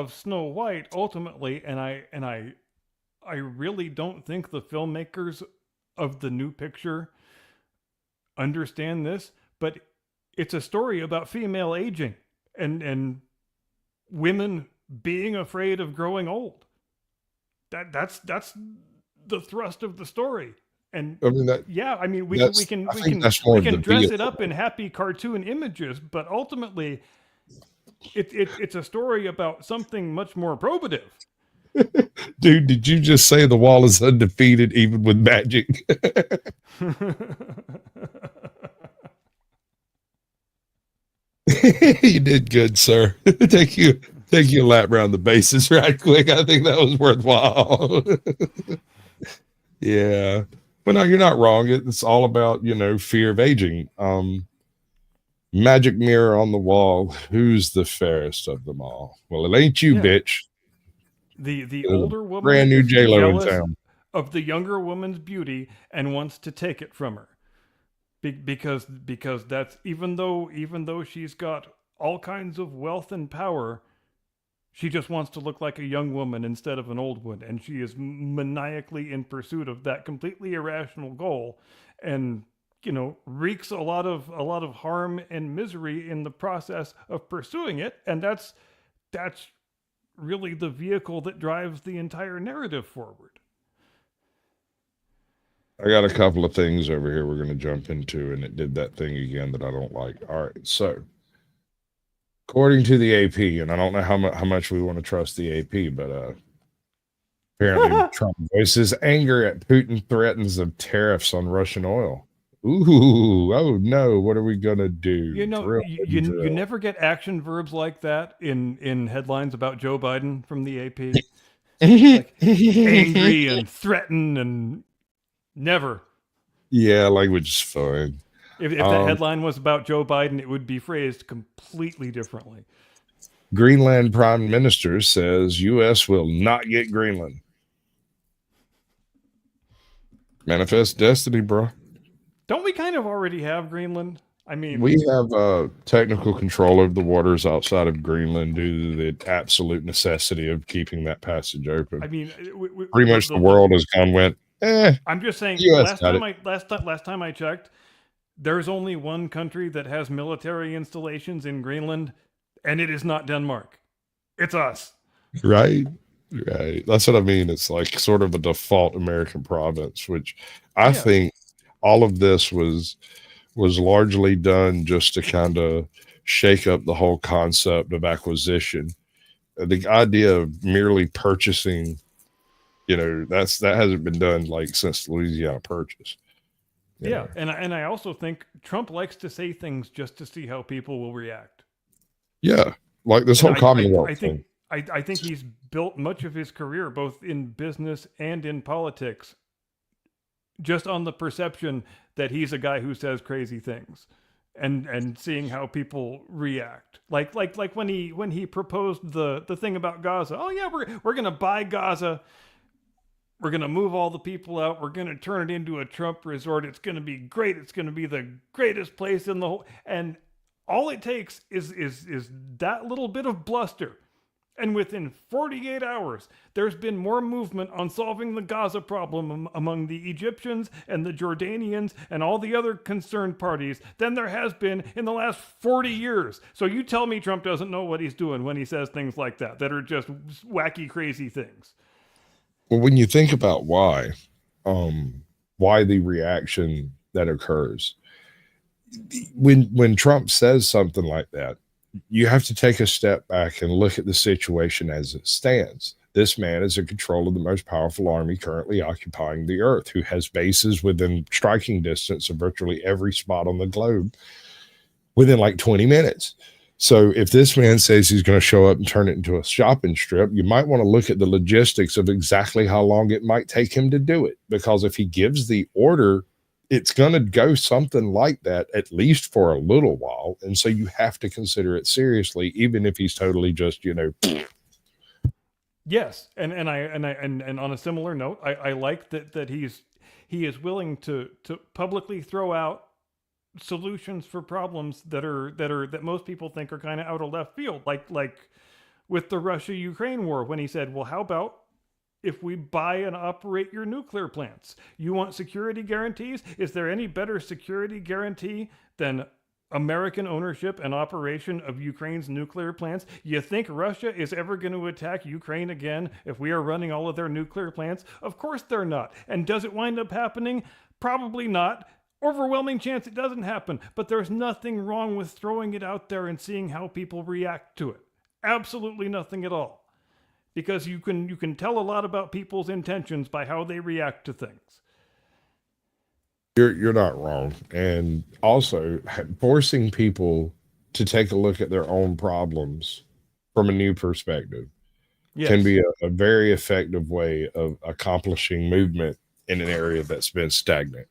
Snow White ultimately, and I really don't think the filmmakers of the new picture understand this, but it's a story about female aging and women being afraid of growing old. That's the thrust of the story. And
I mean,
we can dress it up in happy cartoon images, but ultimately it's a story about something much more probative.
Dude, did you just say the wall is undefeated even with magic? You did good, sir. Take you a lap around the bases right quick. I think that was worthwhile. Yeah. But no, you're not wrong. It's all about, fear of aging. Magic mirror on the wall. Who's the fairest of them all? Well, it ain't you, bitch.
The older woman
brand new
is
J-Lo in
jealous
town
of the younger woman's beauty and wants to take it from her. Because that's even though she's got all kinds of wealth and power, she just wants to look like a young woman instead of an old one, and she is maniacally in pursuit of that completely irrational goal, and wreaks a lot of harm and misery in the process of pursuing it, and that's really the vehicle that drives the entire narrative forward.
I got a couple of things over here we're going to jump into, and it did that thing again that I don't like. All right, so according to the AP, and I don't know how much we want to trust the AP, but apparently Trump voices anger at Putin threatens of tariffs on Russian oil. Ooh, oh no, what are we going to do?
You never get action verbs like that in headlines about Joe Biden from the AP. Like angry and threaten and never.
Yeah, language is fine.
If that headline was about Joe Biden, it would be phrased completely differently.
Greenland Prime Minister says U.S. will not get Greenland. Manifest destiny, bro.
Don't we kind of already have Greenland? I mean,
We have technical control over the waters outside of Greenland due to the absolute necessity of keeping that passage open.
I mean,
Pretty much the world has gone went.
I'm just saying.
US
Last time I checked, there's only one country that has military installations in Greenland, and it is not Denmark. It's us.
Right. That's what I mean. It's like sort of a default American province, which I think all of this was largely done just to kind of shake up the whole concept of acquisition. The idea of merely purchasing, that hasn't been done like since the Louisiana Purchase.
Yeah, and I also think Trump likes to say things just to see how people will react.
Yeah, like this whole Commonwealth thing.
I think he's built much of his career, both in business and in politics, just on the perception that he's a guy who says crazy things, and seeing how people react. Like when he proposed the thing about Gaza. Oh yeah, we're gonna buy Gaza. We're gonna move all the people out. We're gonna turn it into a Trump resort. It's gonna be great. It's gonna be the greatest place in the whole. And all it takes is that little bit of bluster. And within 48 hours, there's been more movement on solving the Gaza problem among the Egyptians and the Jordanians and all the other concerned parties than there has been in the last 40 years. So you tell me Trump doesn't know what he's doing when he says things like that are just wacky, crazy things.
Well, when you think about why the reaction that occurs, when Trump says something like that, you have to take a step back and look at the situation as it stands. This man is in control of the most powerful army currently occupying the earth, who has bases within striking distance of virtually every spot on the globe within like 20 minutes. So if this man says he's going to show up and turn it into a shopping strip, you might want to look at the logistics of exactly how long it might take him to do it. Because if he gives the order, it's going to go something like that, at least for a little while. And so you have to consider it seriously, even if he's totally just,
Yes. And on a similar note, I like that he is willing to publicly throw out solutions for problems that most people think are kind of out of left field. Like with the Russia-Ukraine war, when he said, well, how about if we buy and operate your nuclear plants? You want security guarantees? Is there any better security guarantee than American ownership and operation of Ukraine's nuclear plants? You think Russia is ever going to attack Ukraine again if we are running all of their nuclear plants? Of course they're not. And does it wind up happening? Probably not. Overwhelming chance it doesn't happen. But there's nothing wrong with throwing it out there and seeing how people react to it. Absolutely nothing at all. Because you can tell a lot about people's intentions by how they react to things.
You're not wrong. And also forcing people to take a look at their own problems from a new perspective can be a very effective way of accomplishing movement in an area that's been stagnant.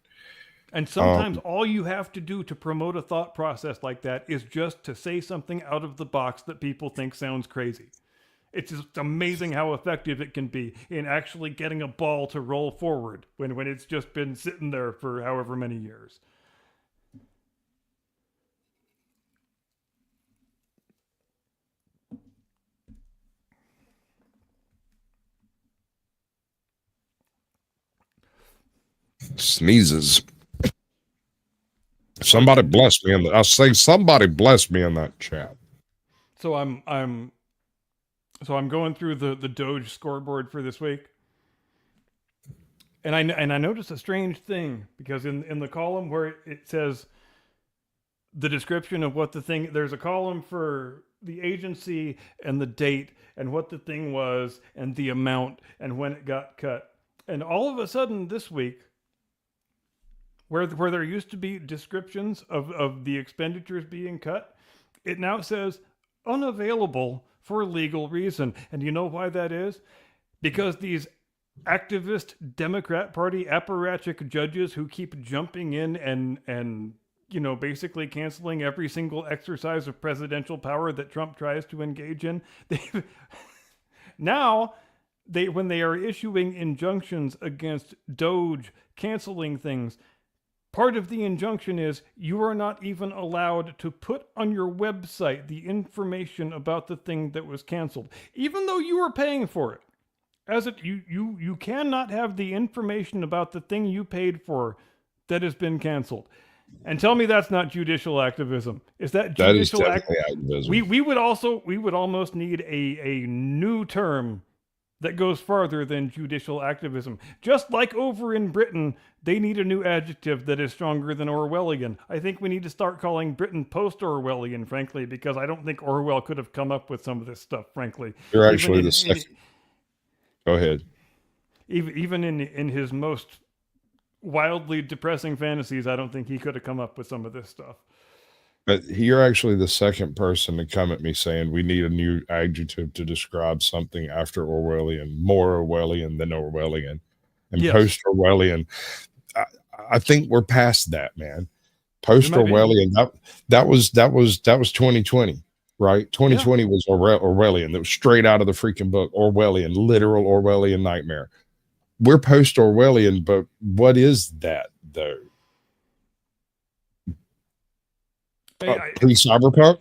And sometimes all you have to do to promote a thought process like that is just to say something out of the box that people think sounds crazy. It's just amazing how effective it can be in actually getting a ball to roll forward when it's just been sitting there for however many years.
Sneezes. Somebody bless me I'll say somebody bless me in that chat.
So I'm going through the Doge scoreboard for this week. And I noticed a strange thing, because in the column where it says the description of what the thing, there's a column for the agency and the date and what the thing was and the amount and when it got cut. And all of a sudden this week, where there used to be descriptions of the expenditures being cut, it now says unavailable for legal reason. And you know why that is? Because these activist Democrat Party apparatchik judges who keep jumping in and basically canceling every single exercise of presidential power that Trump tries to engage in. Now, when they are issuing injunctions against Doge canceling things, part of the injunction is you are not even allowed to put on your website the information about the thing that was canceled, even though you are paying for it. You cannot have the information about the thing you paid for that has been canceled. And tell me that's not judicial activism. Is that judicial
activism?
We would almost need a new term that goes farther than judicial activism. Just like over in Britain, they need a new adjective that is stronger than Orwellian. I think we need to start calling Britain post-Orwellian, frankly, because I don't think Orwell could have come up with some of this stuff, frankly.
You're actually the second. Go ahead.
Even in his most wildly depressing fantasies, I don't think he could have come up with some of this stuff.
But you're actually the second person to come at me saying we need a new adjective to describe something after Orwellian, more Orwellian than Orwellian, and
Yes.
post-Orwellian. I think we're past that, man. Post-Orwellian. That was 2020. Right? 2020 was Orwellian. That was straight out of the freaking book. Orwellian, literal Orwellian nightmare. We're post-Orwellian, but what is that, though? Pre-cyberpunk?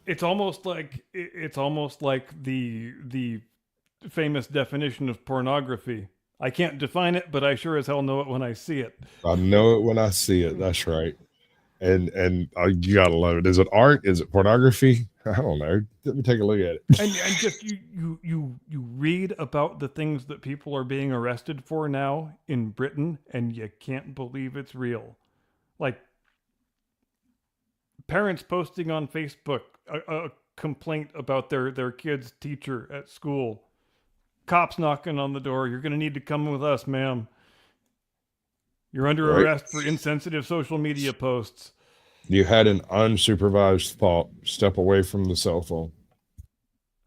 It's almost like the famous definition of pornography. I can't define it, but I sure as hell know it when I see it.
I know it when I see it. That's right. And you gotta love it. Is it art? Is it pornography? I don't know. Let me take a look at it.
And just you read about the things that people are being arrested for now in Britain, and you can't believe it's real. Like parents posting on Facebook a complaint about their kid's teacher at school. Cops knocking on the door. You're going to need to come with us, ma'am. You're under arrest for insensitive social media posts.
You had an unsupervised thought. Step away from the cell phone.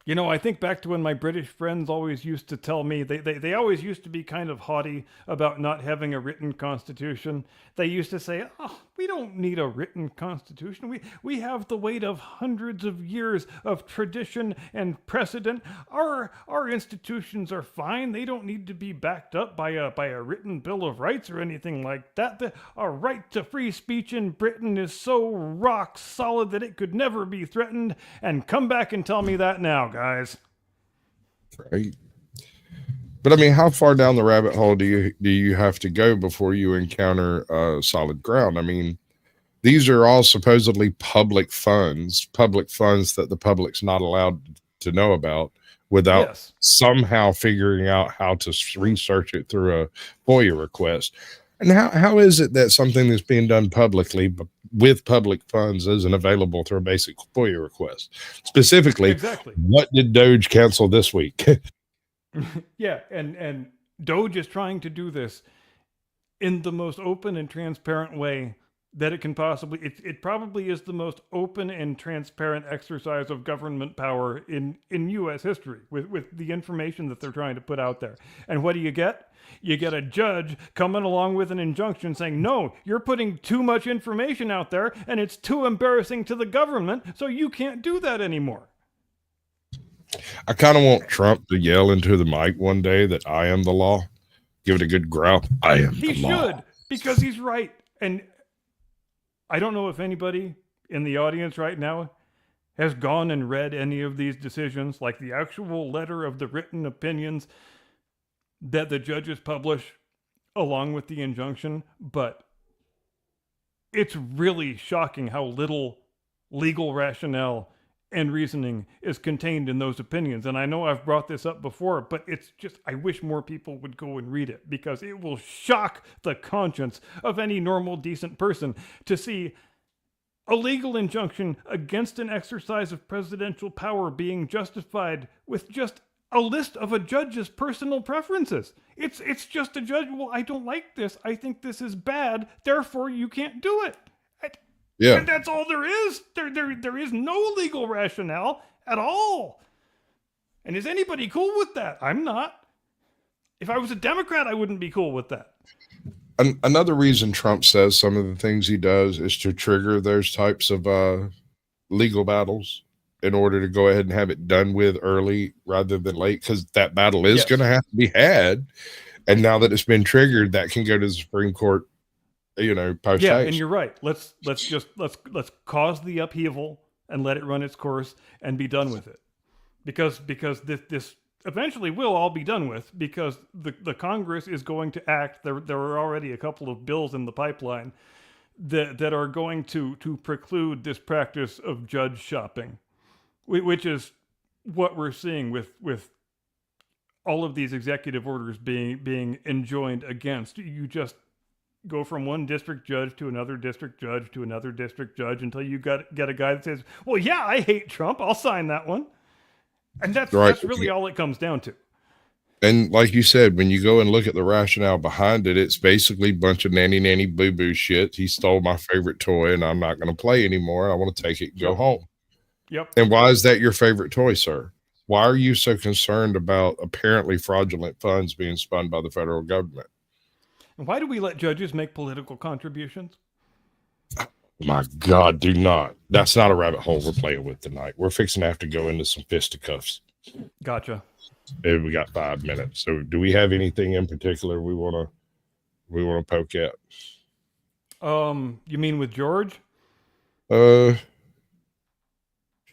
I think back to when my British friends always used to tell me, they always used to be kind of haughty about not having a written constitution. They used to say, oh, we don't need a written constitution. We have the weight of hundreds of years of tradition and precedent. Our institutions are fine. They don't need to be backed up by a written Bill of Rights or anything like that. Our right to free speech in Britain is so rock solid that it could never be threatened. And come back and tell me that now, guys.
Right. But I mean, how far down the rabbit hole do you have to go before you encounter solid ground? I mean, these are all supposedly public funds that the public's not allowed to know about without somehow figuring out how to research it through a FOIA request. And how is it that something that's being done publicly but with public funds isn't available through a basic FOIA request? Specifically, what did Doge cancel this week?
Yeah, and Doge is trying to do this in the most open and transparent way that it can possibly. It probably is the most open and transparent exercise of government power in U.S. history with the information that they're trying to put out there. And what do you get? You get a judge coming along with an injunction saying, no, you're putting too much information out there and it's too embarrassing to the government, so you can't do that anymore.
I kind of want Trump to yell into the mic one day that I am the law. Give it a good growl. I am the law.
He should, because he's right. And I don't know if anybody in the audience right now has gone and read any of these decisions, like the actual letter of the written opinions that the judges publish along with the injunction, but it's really shocking how little legal rationale and reasoning is contained in those opinions. And I know I've brought this up before, but it's just, I wish more people would go and read it, because it will shock the conscience of any normal, decent person to see a legal injunction against an exercise of presidential power being justified with just a list of a judge's personal preferences. It's just a judge. Well, I don't like this. I think this is bad. Therefore, you can't do it.
Yeah.
And that's all there is. There is no legal rationale at all. And is anybody cool with that? I'm not. If I was a Democrat, I wouldn't be cool with that.
Another reason Trump says some of the things he does is to trigger those types of legal battles in order to go ahead and have it done with early rather than late, because that battle is
Yes.
going to have to be had. And now that it's been triggered, that can go to the Supreme Court, post
Yeah,
haste.
and you're right. Let's cause the upheaval and let it run its course and be done with it, because this eventually will all be done with, because the Congress is going to act. There are already a couple of bills in the pipeline that are going to preclude this practice of judge shopping, which is what we're seeing with all of these executive orders being enjoined against. You just go from one district judge to another district judge to another district judge until you get a guy that says, well, yeah, I hate Trump, I'll sign that one. And that's really all it comes down to.
And like you said, when you go and look at the rationale behind it, it's basically a bunch of nanny boo-boo shit. He stole my favorite toy and I'm not going to play anymore. I want to take it and go home.
Yep.
And why is that your favorite toy, sir? Why are you so concerned about apparently fraudulent funds being spun by the federal government?
And why do we let judges make political contributions?
My God, do not. That's not a rabbit hole we're playing with tonight. We're fixing to have to go into some fisticuffs.
Gotcha.
And we got 5 minutes. So do we have anything in particular we want to poke at?
You mean with George?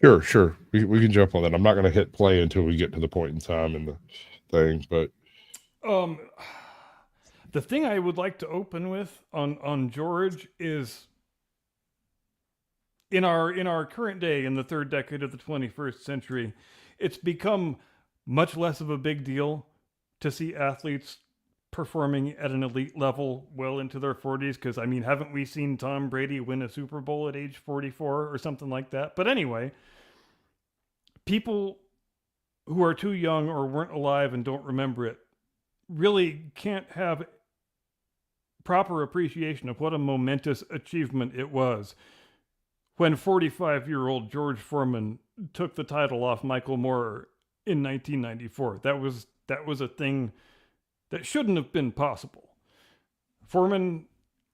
Sure. We can jump on that. I'm not going to hit play until we get to the point in time in the thing, but
the thing I would like to open with on George is, in our current day, in the third decade of the 21st century, it's become much less of a big deal to see athletes performing at an elite level well into their 40s. Because, I mean, haven't we seen Tom Brady win a Super Bowl at age 44 or something like that? But anyway, people who are too young or weren't alive and don't remember it really can't have proper appreciation of what a momentous achievement it was when 45-year-old George Foreman took the title off Michael Moorer in 1994. That was a thing that shouldn't have been possible. Foreman,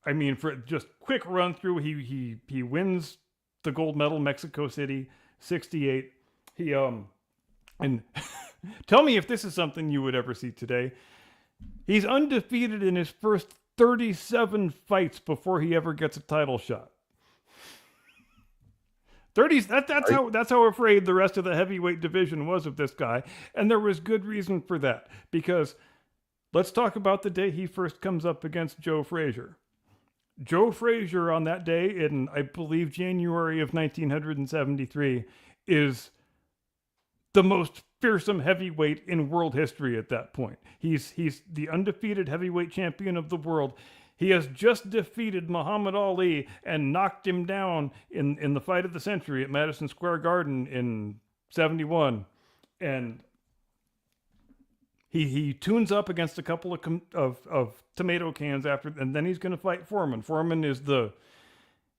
I mean, for just quick run through, he wins the gold medal, Mexico City, 68. He and tell me if this is something you would ever see today. He's undefeated in his first 37 fights before he ever gets a title shot. 30s. That's how afraid the rest of the heavyweight division was of this guy, and there was good reason for that. Because let's talk about the day he first comes up against Joe Frazier. Joe Frazier on that day in, I believe, January of 1973, is the most fearsome heavyweight in world history at that point. He's the undefeated heavyweight champion of the world. He has just defeated Muhammad Ali and knocked him down in the fight of the century at Madison Square Garden in 71. And he tunes up against a couple of tomato cans after, and then he's going to fight Foreman. Foreman is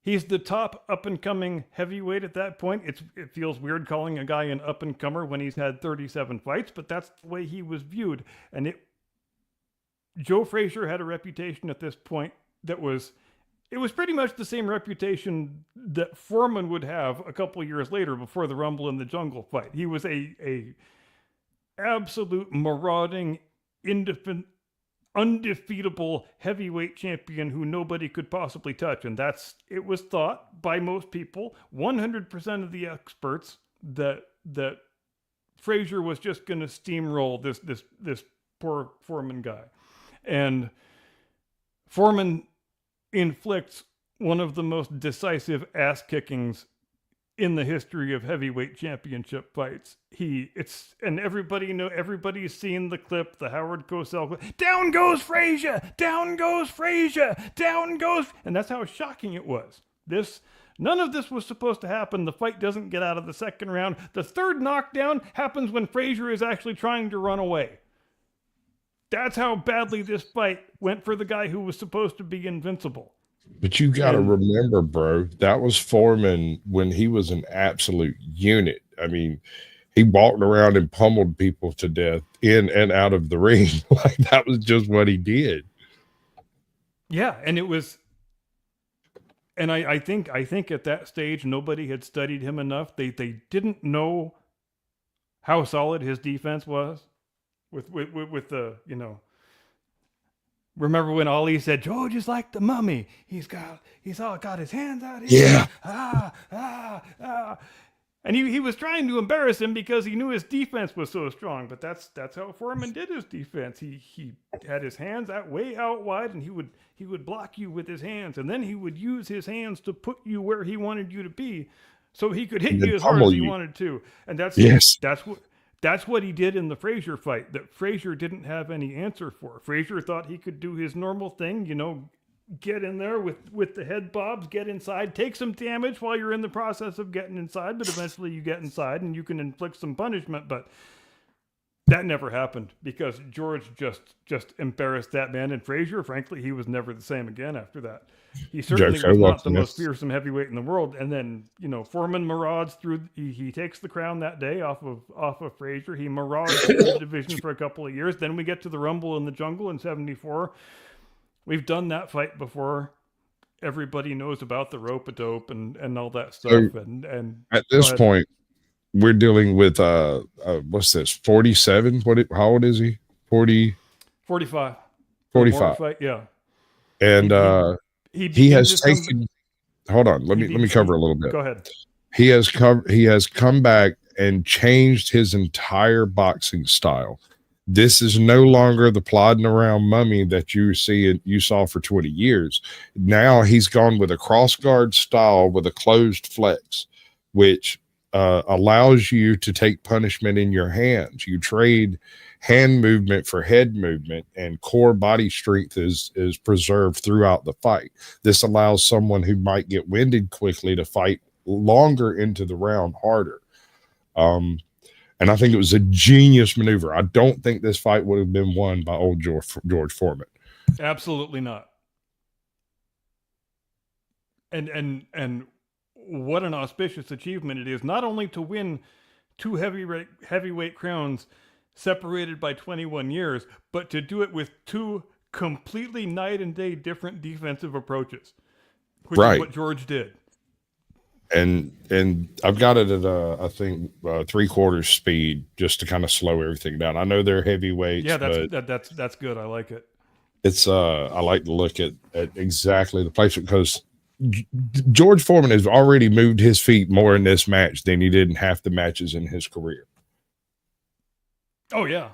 he's the top up-and-coming heavyweight at that point. It feels weird calling a guy an up-and-comer when he's had 37 fights, but that's the way he was viewed. And Joe Frazier had a reputation at this point it was pretty much the same reputation that Foreman would have a couple years later before the Rumble in the Jungle fight. He was a absolute marauding, undefeatable heavyweight champion who nobody could possibly touch. And it was thought by most people, 100% of the experts, that Frazier was just going to steamroll this poor Foreman guy. And Foreman inflicts one of the most decisive ass kickings in the history of heavyweight championship fights. And everybody's seen the clip, the Howard Cosell clip. Down goes Frazier! Down goes Frazier! Down goes... And that's how shocking it was. None of this was supposed to happen. The fight doesn't get out of the second round. The third knockdown happens when Frazier is actually trying to run away. That's how badly this fight went for the guy who was supposed to be invincible.
But you got to remember, bro, that was Foreman when he was an absolute unit. I mean, he walked around and pummeled people to death in and out of the ring. Like, that was just what he did.
Yeah, and it was, and I think at that stage nobody had studied him enough. They didn't know how solid his defense was with the, you know. Remember when Ali said George is like the mummy? He's all got his hands out here.
Yeah.
And he was trying to embarrass him because he knew his defense was so strong. But that's how Foreman did his defense. He had his hands way out wide, and he would block you with his hands, and then he would use his hands to put you where he wanted you to be, so he could hit you as hard as he wanted to. And that's what he did in the Frazier fight that Frazier didn't have any answer for. Frazier thought he could do his normal thing, you know, get in there with the head bobs, get inside, take some damage while you're in the process of getting inside, but eventually you get inside and you can inflict some punishment. But that never happened because George just embarrassed that man. And Frazier, frankly, he was never the same again after that. He certainly was not the most fearsome heavyweight in the world. And then, you know, Foreman marauds through. He takes the crown that day off of Frazier. He marauds through the division for a couple of years. Then we get to the Rumble in the Jungle in '74. We've done that fight before. Everybody knows about the rope-a-dope and all that stuff.
So
and
at this point, we're dealing with what's this? 47? How old is he? 40?
45.
45.
Fight, yeah.
And he has taken. Hold on. Let me cover a little bit.
Go ahead.
He has come back and changed his entire boxing style. This is no longer the plodding around mummy that you saw for 20 years. Now he's gone with a cross guard style with a closed flex, which allows you to take punishment in your hands. You trade hand movement for head movement, and core body strength is preserved throughout the fight. This allows someone who might get winded quickly to fight longer into the round harder. And I think it was a genius maneuver. I don't think this fight would have been won by old George Foreman.
Absolutely not. And what an auspicious achievement it is, not only to win two heavyweight crowns separated by 21 years, but to do it with two completely night and day different defensive approaches, which is what George did.
And I've got it at I think 3/4 speed just to kind of slow everything down. I know they're heavyweights.
Yeah, that's good. I like it.
It's I like to look at exactly the placement because George Foreman has already moved his feet more in this match than he did in half the matches in his career.
Oh yeah,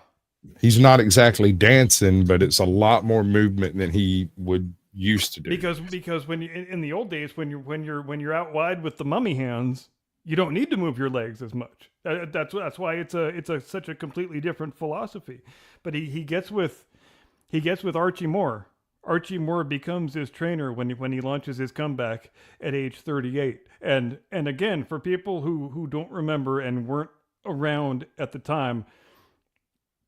he's not exactly dancing, but it's a lot more movement than he would used to do.
Because when you in the old days when you're out wide with the mummy hands, you don't need to move your legs as much. That's why it's such a completely different philosophy. But he gets with Archie Moore. Archie Moore becomes his trainer when he launches his comeback at age 38. And again, for people who don't remember and weren't around at the time,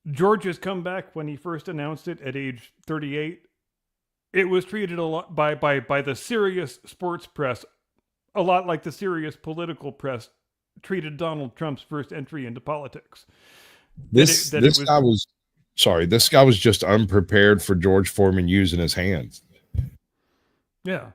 George's comeback when he first announced it at age 38, it was treated a lot by the serious sports press, a lot like the serious political press treated Donald Trump's first entry into politics.
This guy was just unprepared for George Foreman using his hands.
Yeah,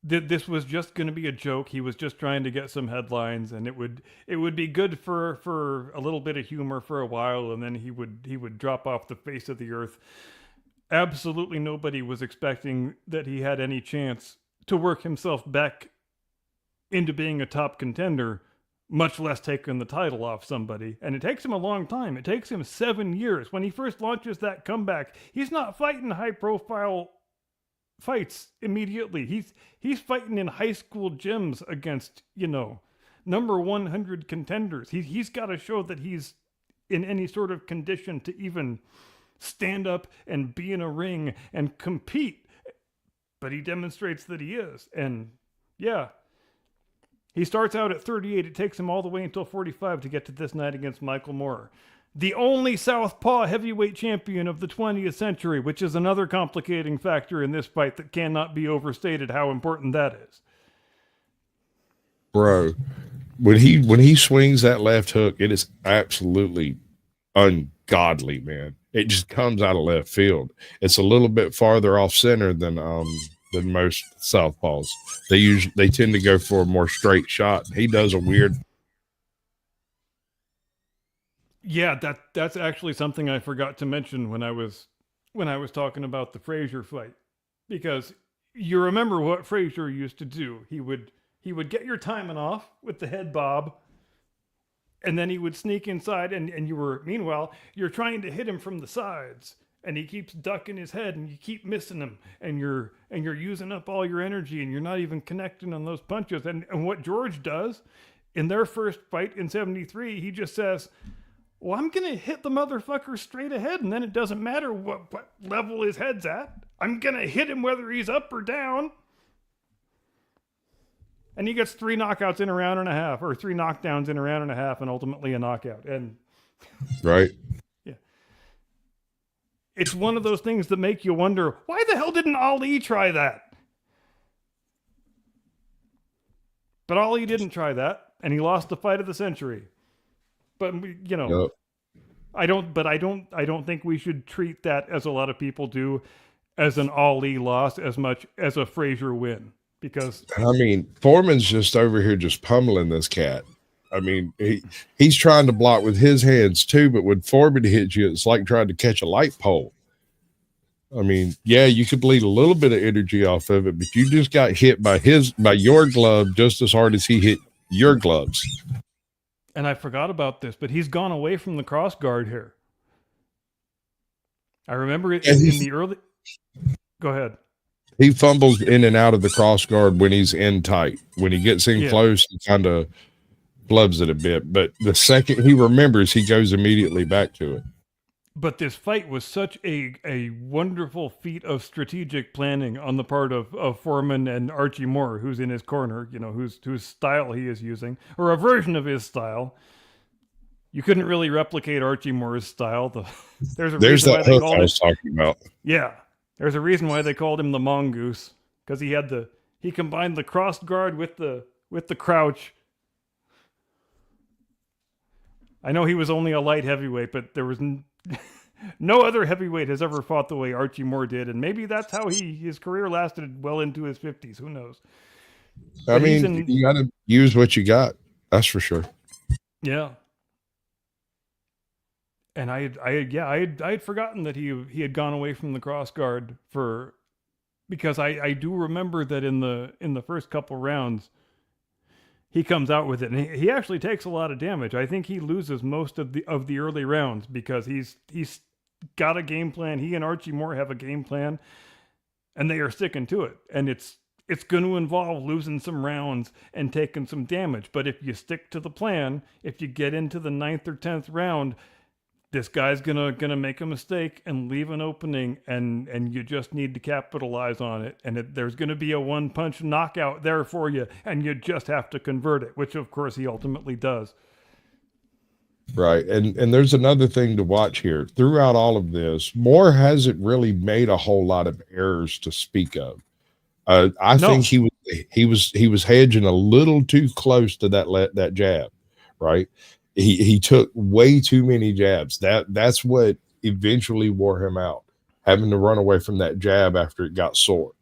this was just going to be a joke. He was just trying to get some headlines, and it would be good for a little bit of humor for a while, and then he would drop off the face of the earth. Absolutely nobody was expecting that he had any chance to work himself back into being a top contender, much less taking the title off somebody. And it takes him a long time. It takes him 7 years. When he first launches that comeback, he's not fighting high-profile fights immediately. He's fighting in high school gyms against, number 100 contenders. He's got to show that he's in any sort of condition to even stand up and be in a ring and compete. But he demonstrates that he is. And yeah, he starts out at 38. It takes him all the way until 45 to get to this night against Michael Moorer, the only southpaw heavyweight champion of the 20th century, which is another complicating factor in this fight that cannot be overstated how important that is.
Bro, when he swings that left hook, it is absolutely ungodly, man. It just comes out of left field. It's a little bit farther off center than most southpaws. They tend to go for a more straight shot. He does a weird.
Yeah, that's actually something I forgot to mention when I was talking about the Frazier fight, because you remember what Frazier used to do. He would get your timing off with the head bob, and then he would sneak inside, and you were, meanwhile, you're trying to hit him from the sides, and he keeps ducking his head, and you keep missing him, and you're using up all your energy, and you're not even connecting on those punches. And what George does in their first fight in 73, he just says, well, I'm going to hit the motherfucker straight ahead, and then it doesn't matter what level his head's at. I'm going to hit him whether he's up or down. And he gets 3 knockouts in a round and a half, or 3 knockdowns in a round and a half, and ultimately a knockout. And
Right.
yeah, it's one of those things that make you wonder, why the hell didn't Ali try that? But Ali didn't try that, and he lost the fight of the century. But you know,
Yep.
I don't think we should treat that, as a lot of people do, as an Ali loss as much as a Frazier win. Because
I mean, Foreman's just over here just pummeling this cat. I mean, he's trying to block with his hands too, but when Foreman hits you, it's like trying to catch a light pole. I mean, yeah, you could bleed a little bit of energy off of it, but you just got hit by your glove just as hard as he hit your gloves.
And I forgot about this, but he's gone away from the cross guard here. I remember it in the early. Go ahead.
He fumbles in and out of the cross guard when he's in tight. When he gets in close, he kind of flubs it a bit. But the second he remembers, he goes immediately back to it.
But this fight was such a wonderful feat of strategic planning on the part of Foreman and Archie Moore, who's in his corner, you know, whose style he is using, or a version of his style. You couldn't really replicate Archie Moore's style. There's
that hook I was talking about.
Yeah. There's a reason why they called him the mongoose, because he combined the crossed guard with the crouch. I know he was only a light heavyweight, but there was no other heavyweight has ever fought the way Archie Moore did, and maybe that's how his career lasted well into his 50s. Who knows?
I mean, you got to use what you got. That's for sure.
Yeah. And I had forgotten that he had gone away from the cross guard because I do remember that in the first couple rounds he comes out with it, and he actually takes a lot of damage. I think he loses most of the early rounds because he's got a game plan. He and Archie Moore have a game plan, and they are sticking to it. And it's going to involve losing some rounds and taking some damage. But if you stick to the plan, if you get into the 9th or 10th round, this guy's gonna make a mistake and leave an opening, and you just need to capitalize on it. And there's gonna be a 1-punch knockout there for you, and you just have to convert it, which of course he ultimately does.
Right, and there's another thing to watch here. Throughout all of this, Moore hasn't really made a whole lot of errors to speak of. I think he was hedging a little too close to that jab, right? He took way too many jabs. That's what eventually wore him out, having to run away from that jab after it got sore,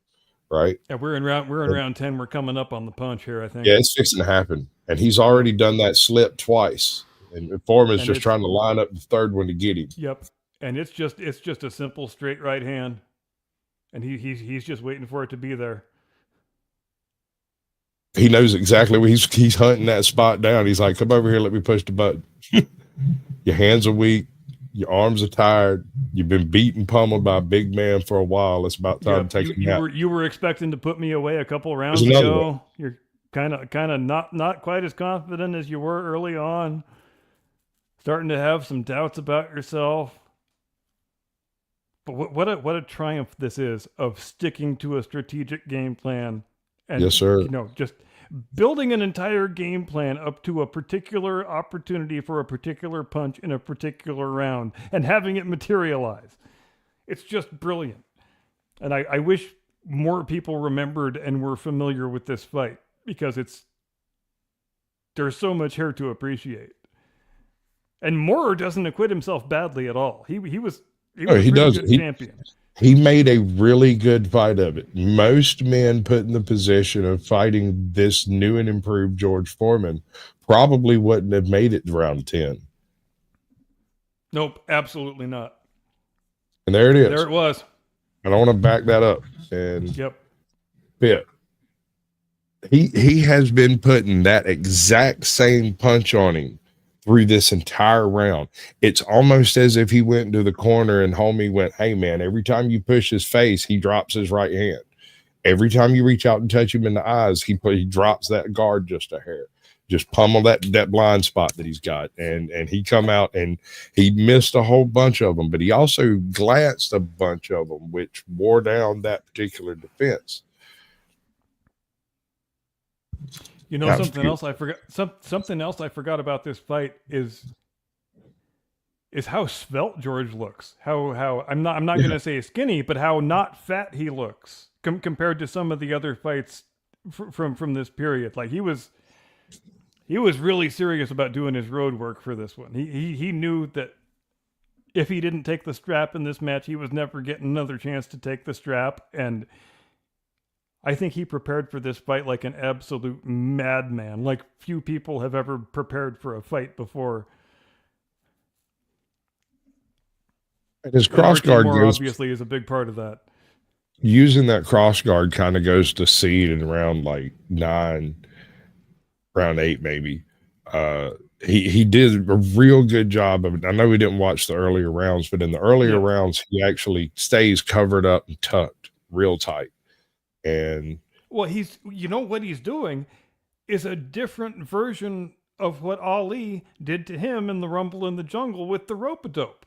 right?
Yeah, we're in round 10. We're coming up on the punch here, I think.
Yeah, it's fixing to happen, and he's already done that slip twice. And Foreman's just trying to line up the third one to get him.
Yep, and it's just a simple straight right hand, and he's just waiting for it to be there.
He knows exactly where he's hunting that spot down. He's like, come over here, let me push the button. Your hands are weak. Your arms are tired. You've been beaten, pummeled by a big man for a while. It's about time to take a nap.
You were expecting to put me away a couple rounds ago. You're kind of not quite as confident as you were early on. Starting to have some doubts about yourself. But what a triumph this is of sticking to a strategic game plan. And,
yes, sir.
You know, just building an entire game plan up to a particular opportunity for a particular punch in a particular round and having it materialize. It's just brilliant. And I wish more people remembered and were familiar with this fight, because there's so much here to appreciate. And Moore doesn't acquit himself badly at all. He was He
Oh,
was a
he
pretty
does.
good champion.
He made a really good fight of it. Most men put in the position of fighting this new and improved George Foreman probably wouldn't have made it to round 10.
Nope, absolutely not.
And there it is.
There it was.
And I want to back that up. And
Yep.
Pitt, he has been putting that exact same punch on him through this entire round. It's almost as if he went into the corner and homie went, hey, man, every time you push his face, he drops his right hand. Every time you reach out and touch him in the eyes, he drops that guard just a hair. Just pummel that blind spot that he's got. And he come out and he missed a whole bunch of them, but he also glanced a bunch of them, which wore down that particular defense.
You know, something else I forgot. Something else I forgot about this fight is how svelte George looks. How I'm not going to say skinny, but how not fat he looks compared to some of the other fights from this period. Like he was really serious about doing his road work for this one. He knew that if he didn't take the strap in this match, he was never getting another chance to take the strap. And I think he prepared for this fight like an absolute madman, like few people have ever prepared for a fight before.
And his cross guard
obviously is a big part of that.
Using that cross guard kind of goes to seed in round like 9, round 8 maybe. He did a real good job of it. I know we didn't watch the earlier rounds, but in the earlier rounds, he actually stays covered up and tucked real tight. And
well, you know what he's doing is a different version of what Ali did to him in the Rumble in the Jungle with the rope-a-dope.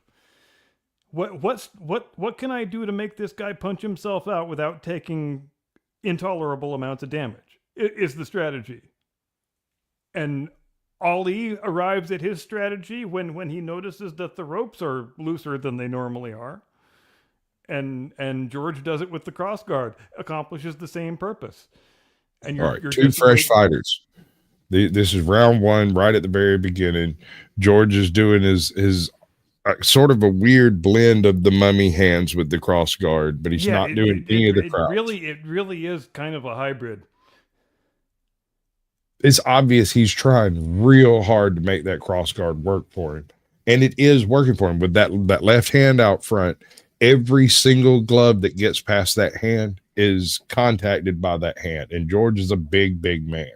What can I do to make this guy punch himself out without taking intolerable amounts of damage? Is the strategy. And Ali arrives at his strategy when he notices that the ropes are looser than they normally are. And George does it with the cross guard, accomplishes the same purpose. And you're
2 fresh fighters. This is round 1, right at the very beginning. George is doing his sort of a weird blend of the mummy hands with the cross guard, but he's not doing any of the crowds.
It really is kind of a hybrid.
It's obvious he's trying real hard to make that cross guard work for him, and it is working for him with that left hand out front. Every single glove that gets past that hand is contacted by that hand. And George is a big, big man.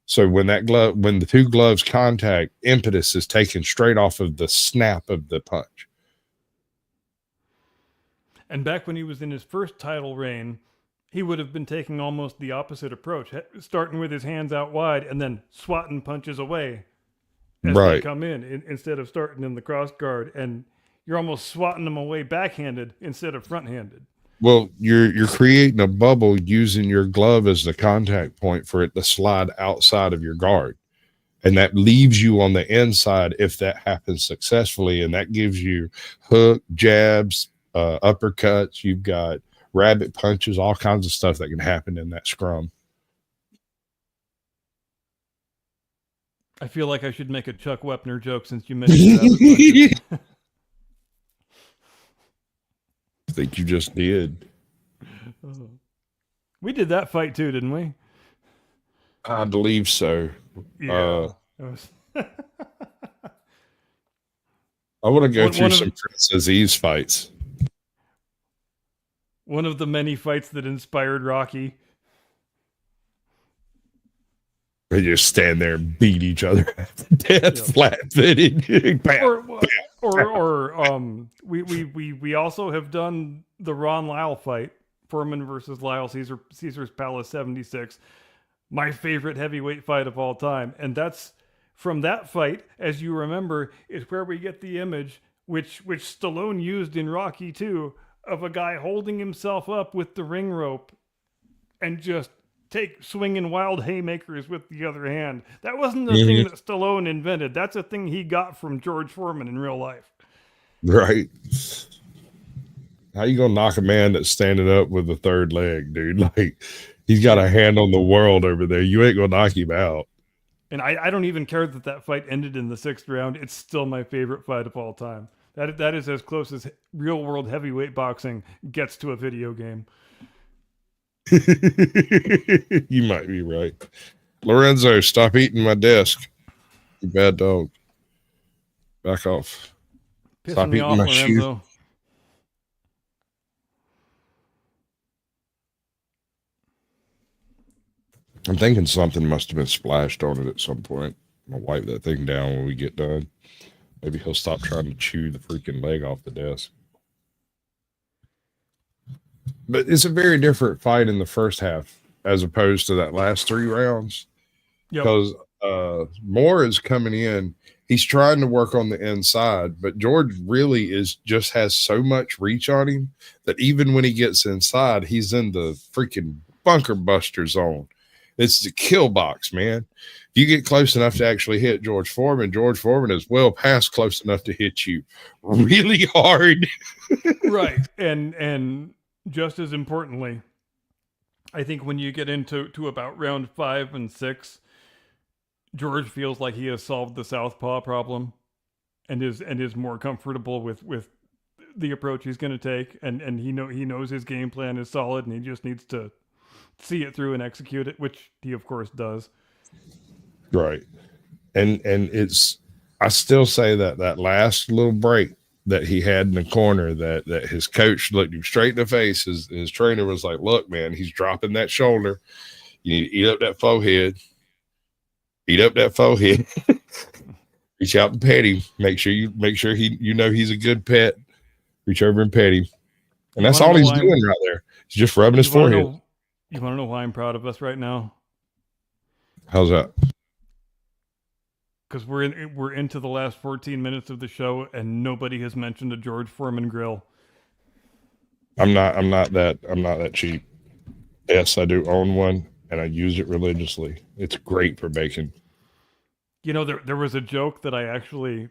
So when the 2 gloves contact, impetus is taken straight off of the snap of the punch.
And back when he was in his first title reign, he would have been taking almost the opposite approach, starting with his hands out wide and then swatting punches away as they come in instead of starting in the cross guard. And you're almost swatting them away backhanded instead of front-handed.
Well, you're creating a bubble using your glove as the contact point for it to slide outside of your guard. And that leaves you on the inside if that happens successfully. And that gives you hook, jabs, uppercuts. You've got rabbit punches, all kinds of stuff that can happen in that scrum.
I feel like I should make a Chuck Wepner joke since you mentioned that.
I think you just did.
We did that fight too, didn't we?
I believe so.
Yeah.
I want to go through some Prince Aziz fights.
One of the many fights that inspired Rocky.
They just stand there and beat each other to death, flat-footed.
We also have done the Ron Lyle fight, Foreman versus Lyle, Caesar's Palace 76, my favorite heavyweight fight of all time. And that's from that fight, as you remember, is where we get the image which Stallone used in Rocky 2 of a guy holding himself up with the ring rope and just swinging wild haymakers with the other hand. That wasn't a thing that Stallone invented. That's a thing he got from George Foreman in real life.
Right. How you gonna knock a man that's standing up with the third leg, dude? Like, he's got a hand on the world over there. You ain't gonna knock him out.
And I don't even care that fight ended in the 6th round. It's still my favorite fight of all time. That is as close as real world heavyweight boxing gets to a video game.
You might be right. Lorenzo, stop eating my desk. You bad dog. Back off.
Pissing
Stop
me
eating
off,
my
Lorenzo.
I'm thinking something must have been splashed on it at some point. I'll wipe that thing down when we get done. Maybe he'll stop trying to chew the freaking leg off the desk. But it's a very different fight in the first half as opposed to that last 3 rounds.
Yep.
Because Moore is coming in. He's trying to work on the inside, but George really just has so much reach on him that even when he gets inside, he's in the freaking bunker buster zone. It's the kill box, man. If you get close enough to actually hit George Foreman is well past close enough to hit you really hard.
Right. And just as importantly, I think when you get into about round 5 and 6, George feels like he has solved the southpaw problem and is more comfortable with the approach he's going to take, and he knows his game plan is solid, and he just needs to see it through and execute it, which he of course does.
Right. And it's, I still say that last little break that he had in the corner, that his coach looked him straight in the face. His trainer was like, look, man, he's dropping that shoulder. You need to eat up that forehead. Eat up that forehead. Reach out and pet him. Make sure he know he's a good pet. Reach over and pet him. And that's all he's doing right there. He's just rubbing his forehead.
You want to know why I'm proud of us right now?
How's that?
Because we're into the last 14 minutes of the show and nobody has mentioned a George Foreman grill.
I'm not that cheap. Yes, I do own one and I use it religiously. It's great for bacon.
You know, there was a joke that I actually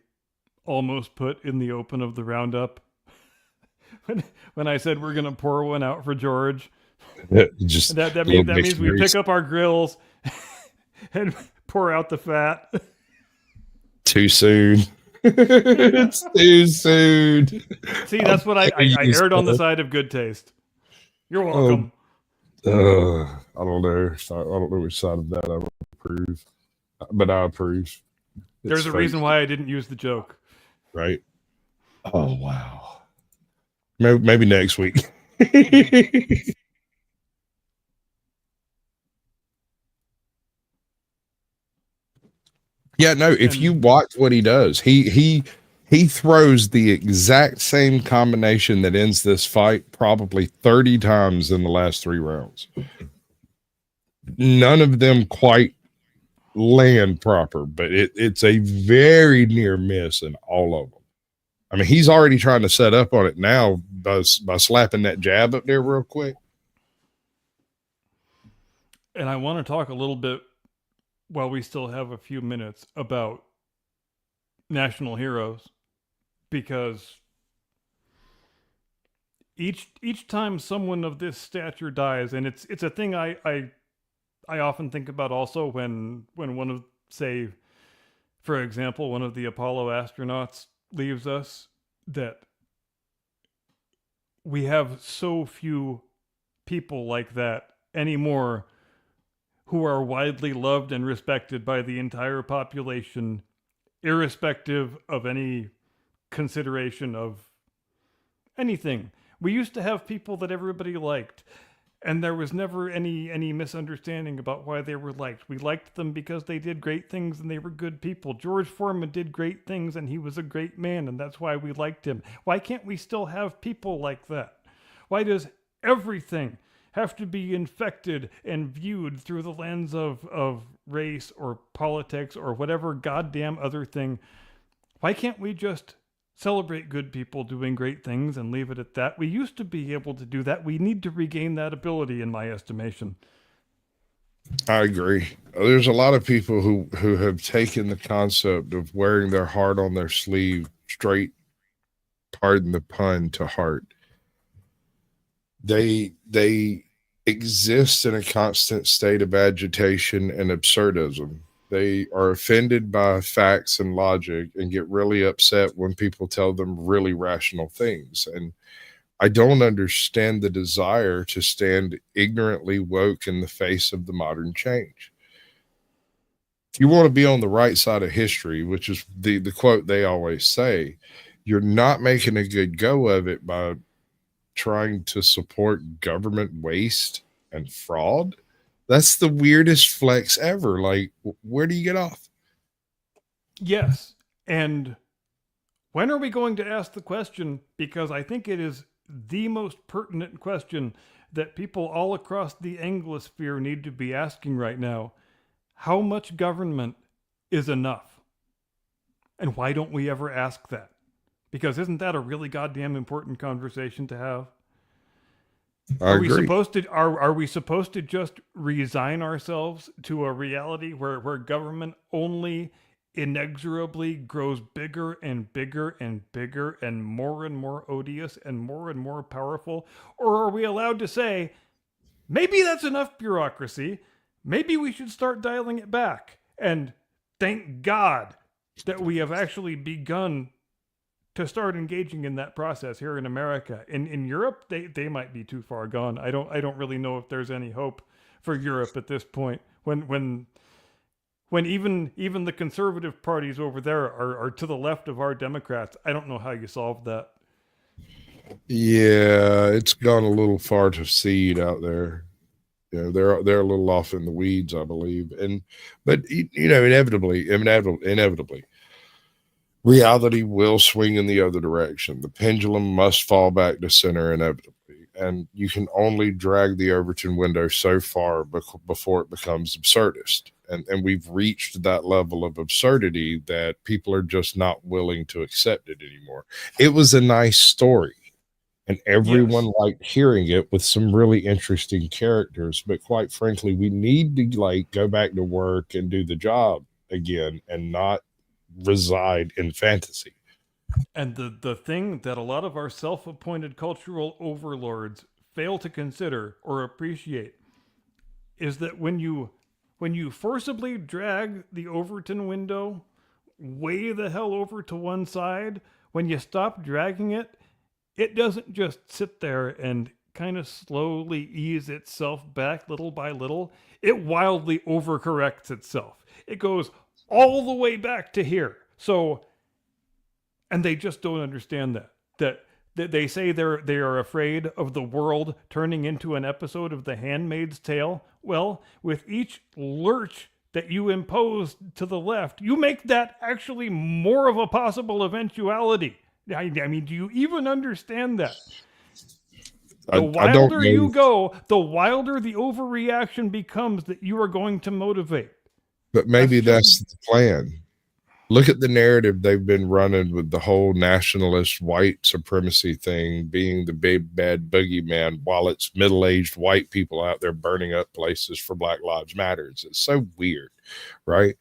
almost put in the open of the roundup when I said we're gonna pour one out for George. That means we pick up our grills and pour out the fat.
Too soon. It's too soon.
See, that's what I erred on the side of good taste. You're welcome.
I don't know. I don't know which side of that I approve, but I approve.
There's a reason why I didn't use the joke.
Right. Oh, wow. Maybe next week. Yeah, no, if you watch what he does, he throws the exact same combination that ends this fight probably 30 times in the last 3 rounds. None of them quite land proper, but it's a very near miss in all of them. I mean, he's already trying to set up on it now by slapping that jab up there real quick.
And I want to talk a little bit, while we still have a few minutes, about national heroes, because each time someone of this stature dies, and it's a thing I often think about also when one of, say, for example, one of the Apollo astronauts leaves us, that we have so few people like that anymore who are widely loved and respected by the entire population, irrespective of any consideration of anything. We used to have people that everybody liked, and there was never any misunderstanding about why they were liked. We liked them because they did great things and they were good people. George Foreman did great things and he was a great man, and that's why we liked him. Why can't we still have people like that? Why does everything have to be infected and viewed through the lens of race or politics or whatever goddamn other thing? Why can't we just celebrate good people doing great things and leave it at that? We used to be able to do that. We need to regain that ability, in my estimation.
I agree. There's a lot of people who have taken the concept of wearing their heart on their sleeve straight, pardon the pun, to heart. They exist in a constant state of agitation and absurdism. They are offended by facts and logic and get really upset when people tell them really rational things. And I don't understand the desire to stand ignorantly woke in the face of the modern change. If you want to be on the right side of history, which is the quote they always say, you're not making a good go of it by trying to support government waste and fraud. That's the weirdest flex ever. Like, where do you get off?
Yes. And when are we going to ask the question? Because I think it is the most pertinent question that people all across the Anglosphere need to be asking right now. How much government is enough? And why don't we ever ask that? Because isn't that a really goddamn important conversation to have?
I agree.
Are we supposed to just resign ourselves to a reality where government only inexorably grows bigger and bigger and bigger and more odious and more powerful? Or are we allowed to say, maybe that's enough bureaucracy, maybe we should start dialing it back? And thank God that we have actually begun to start engaging in that process here in America. In Europe, they might be too far gone. I don't really know if there's any hope for Europe at this point. When even the conservative parties over there are to the left of our Democrats, I don't know how you solve that.
Yeah, it's gone a little far to seed out there. You know, they're a little off in the weeds, I believe. But inevitably, reality will swing in the other direction. The pendulum must fall back to center inevitably. And you can only drag the Overton window so far before it becomes absurdist. And we've reached that level of absurdity that people are just not willing to accept it anymore. It was a nice story, and everyone liked hearing it with some really interesting characters. But quite frankly, we need to go back to work and do the job again and not reside in fantasy.
And the thing that a lot of our self-appointed cultural overlords fail to consider or appreciate is that when you forcibly drag the Overton window way the hell over to one side, when you stop dragging it, it doesn't just sit there and kind of slowly ease itself back little by little. It wildly overcorrects itself. It goes all the way back to here. So, and they just don't understand that they say they are afraid of the world turning into an episode of The Handmaid's Tale. Well, with each lurch that you impose to the left, you make that actually more of a possible eventuality. I mean, do you even understand that? The wilder you go, the wilder the overreaction becomes that you are going to motivate.
But maybe that's the plan. Look at the narrative they've been running with the whole nationalist white supremacy thing being the big bad boogeyman while it's middle-aged white people out there burning up places for Black Lives Matters. It's so weird, right?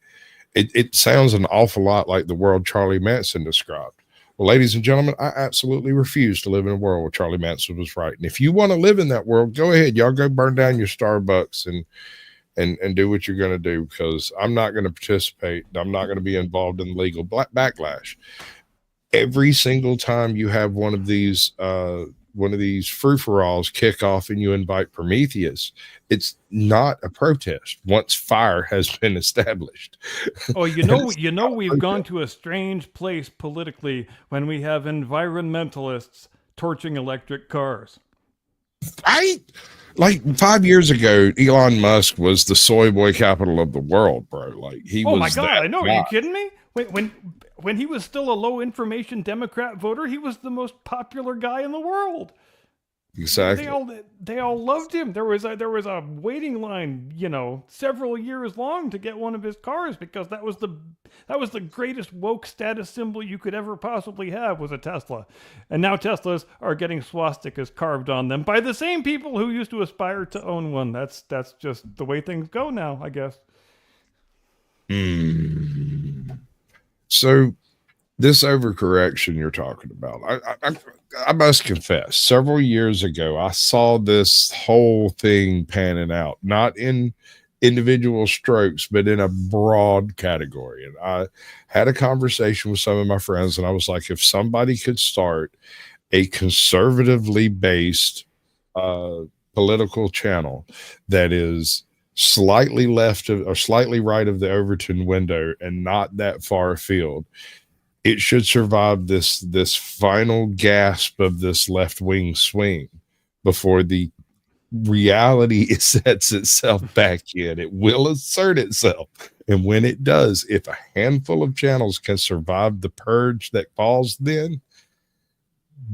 It sounds an awful lot like the world Charlie Manson described. Well, ladies and gentlemen, I absolutely refuse to live in a world where Charlie Manson was right. And if you want to live in that world, go ahead. Y'all go burn down your Starbucks and do what you're going to do, because I'm not going to participate. I'm not going to be involved in legal backlash. Every single time you have one of these frou-for-alls kick off and you invite Prometheus, it's not a protest once fire has been established.
Oh, we've gone to a strange place politically when we have environmentalists torching electric cars.
Right? Like 5 years ago, Elon Musk was the soy boy capital of the world, bro. Like he was.
Oh my God, I know. Guy. Are you kidding me? When he was still a low information Democrat voter, he was the most popular guy in the world.
Exactly.
They all loved him. There was a waiting line, several years long to get one of his cars, because that was the greatest woke status symbol you could ever possibly have, was a Tesla. And now Teslas are getting swastikas carved on them by the same people who used to aspire to own one. That's just the way things go now, I guess.
So this overcorrection you're talking about, I must confess, several years ago, I saw this whole thing panning out, not in individual strokes, but in a broad category. And I had a conversation with some of my friends, and I was like, if somebody could start a conservatively based uh, political channel that is slightly left of, or slightly right of the Overton window and not that far afield, it should survive this final gasp of this left wing swing before the reality sets itself back in. It will assert itself. And when it does, if a handful of channels can survive the purge that falls, then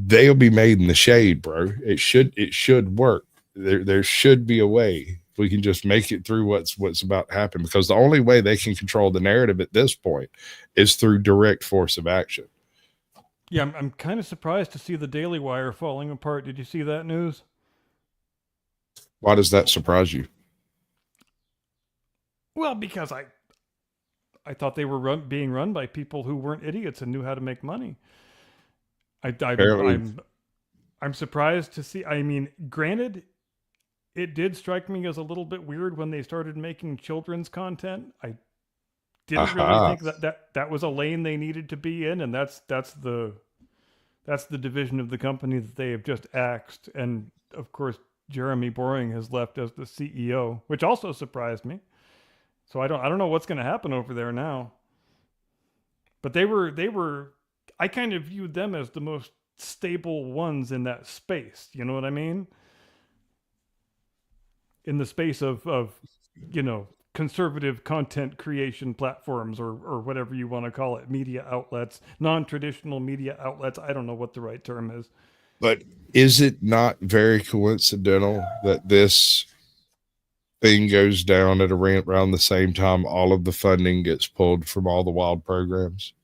they'll be made in the shade, bro. It should work. There should be a way. If we can just make it through what's about to happen, because the only way they can control the narrative at this point is through direct force of action.
Yeah, I'm kind of surprised to see the Daily Wire falling apart. Did you see that news?
Why does that surprise you?
Well, because I thought they were being run by people who weren't idiots and knew how to make money. I'm surprised to see. I mean, granted, it did strike me as a little bit weird when they started making children's content. I didn't really think that was a lane they needed to be in, and that's the division of the company that they have just axed. And of course, Jeremy Boring has left as the CEO, which also surprised me. So I don't know what's going to happen over there now. But they were I kind of viewed them as the most stable ones in that space. You know what I mean? In the space of conservative content creation platforms, or whatever you want to call it, media outlets, non-traditional media outlets. I don't know what the right term is.
But is it not very coincidental that this thing goes down at around the same time all of the funding gets pulled from all the wild programs?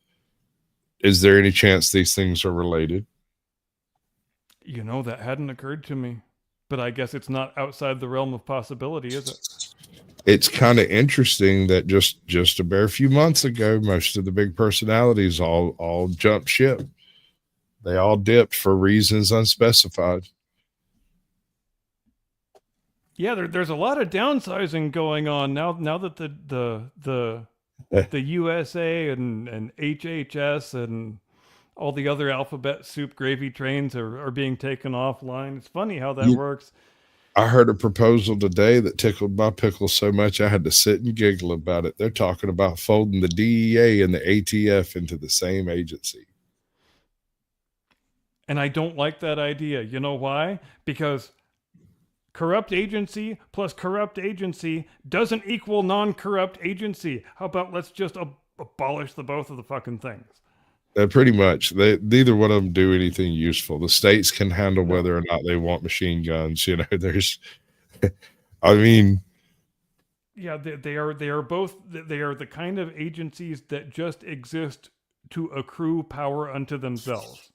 Is there any chance these things are related?
That hadn't occurred to me, but I guess it's not outside the realm of possibility, is it?
It's kind of interesting that just a bare few months ago, most of the big personalities all jumped ship. They all dipped for reasons unspecified.
Yeah, there's a lot of downsizing going on now that the USA and HHS and all the other alphabet soup gravy trains are being taken offline. It's funny how that works.
I heard a proposal today that tickled my pickle so much I had to sit and giggle about it. They're talking about folding the DEA and the ATF into the same agency.
And I don't like that idea. You know why? Because corrupt agency plus corrupt agency doesn't equal non-corrupt agency. How about let's just abolish the both of the fucking things?
Pretty much. Neither one of them do anything useful. The states can handle whether or not they want machine guns. There's, I mean,
yeah, they are both. They are the kind of agencies that just exist to accrue power unto themselves.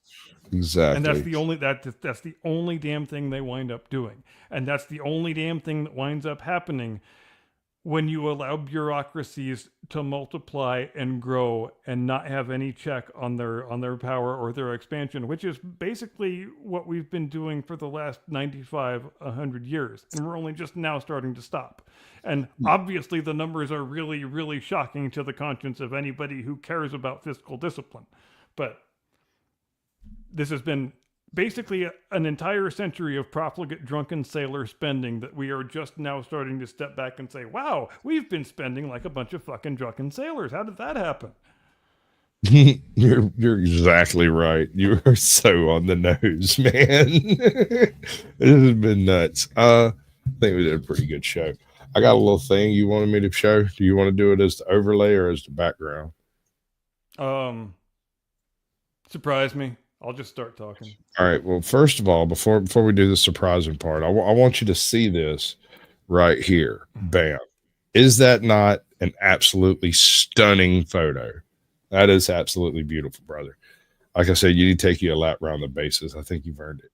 Exactly.
And that's the only damn thing they wind up doing. And that's the only damn thing that winds up happening when you allow bureaucracies to multiply and grow and not have any check on their power or their expansion, which is basically what we've been doing for the last 100 years. And we're only just now starting to stop. And obviously the numbers are really, really shocking to the conscience of anybody who cares about fiscal discipline. But this has been basically an entire century of profligate drunken sailor spending that we are just now starting to step back and say, wow, we've been spending like a bunch of fucking drunken sailors. How did that happen?
You're exactly right. You are so on the nose, man. It has been nuts. I think we did a pretty good show. I got a little thing you wanted me to show. Do you want to do it as the overlay or as the background?
Surprise me. I'll just start talking.
All right. Well, first of all, before we do the surprising part, I want you to see this right here. Bam. Is that not an absolutely stunning photo? That is absolutely beautiful, brother. Like I said, you need to take you a lap around the bases. I think you've earned it.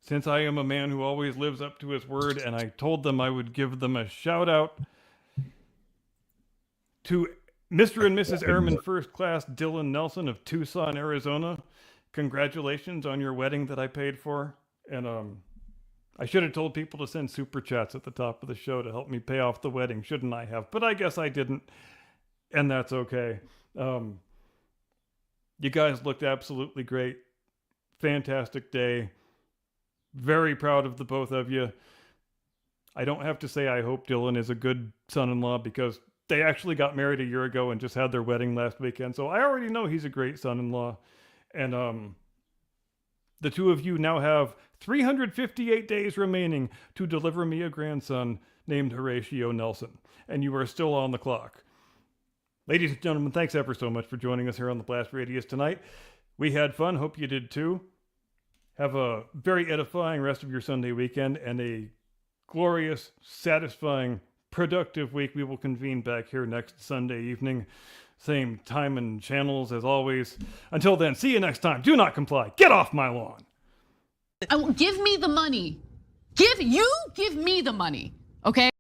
Since I am a man who always lives up to his word, and I told them I would give them a shout out to Mr. and Mrs. Airman First Class Dylan Nelson of Tucson, Arizona. Congratulations on your wedding that I paid for. And I should have told people to send super chats at the top of the show to help me pay off the wedding, shouldn't I have? But I guess I didn't, and that's okay. You guys looked absolutely great. Fantastic day. Very proud of the both of you. I don't have to say I hope Dylan is a good son-in-law because they actually got married a year ago and just had their wedding last weekend. So I already know he's a great son-in-law. And the two of you now have 358 days remaining to deliver me a grandson named Horatio Nelson. And you are still on the clock. Ladies and gentlemen, thanks ever so much for joining us here on the Blast Radius tonight. We had fun. Hope you did too. Have a very edifying rest of your Sunday weekend and a glorious, satisfying, productive week. We will convene back here next Sunday evening. Same time and channels as always. Until then, see you next time. Do not comply. Get off my lawn.
Give me the money. Give me the money, okay?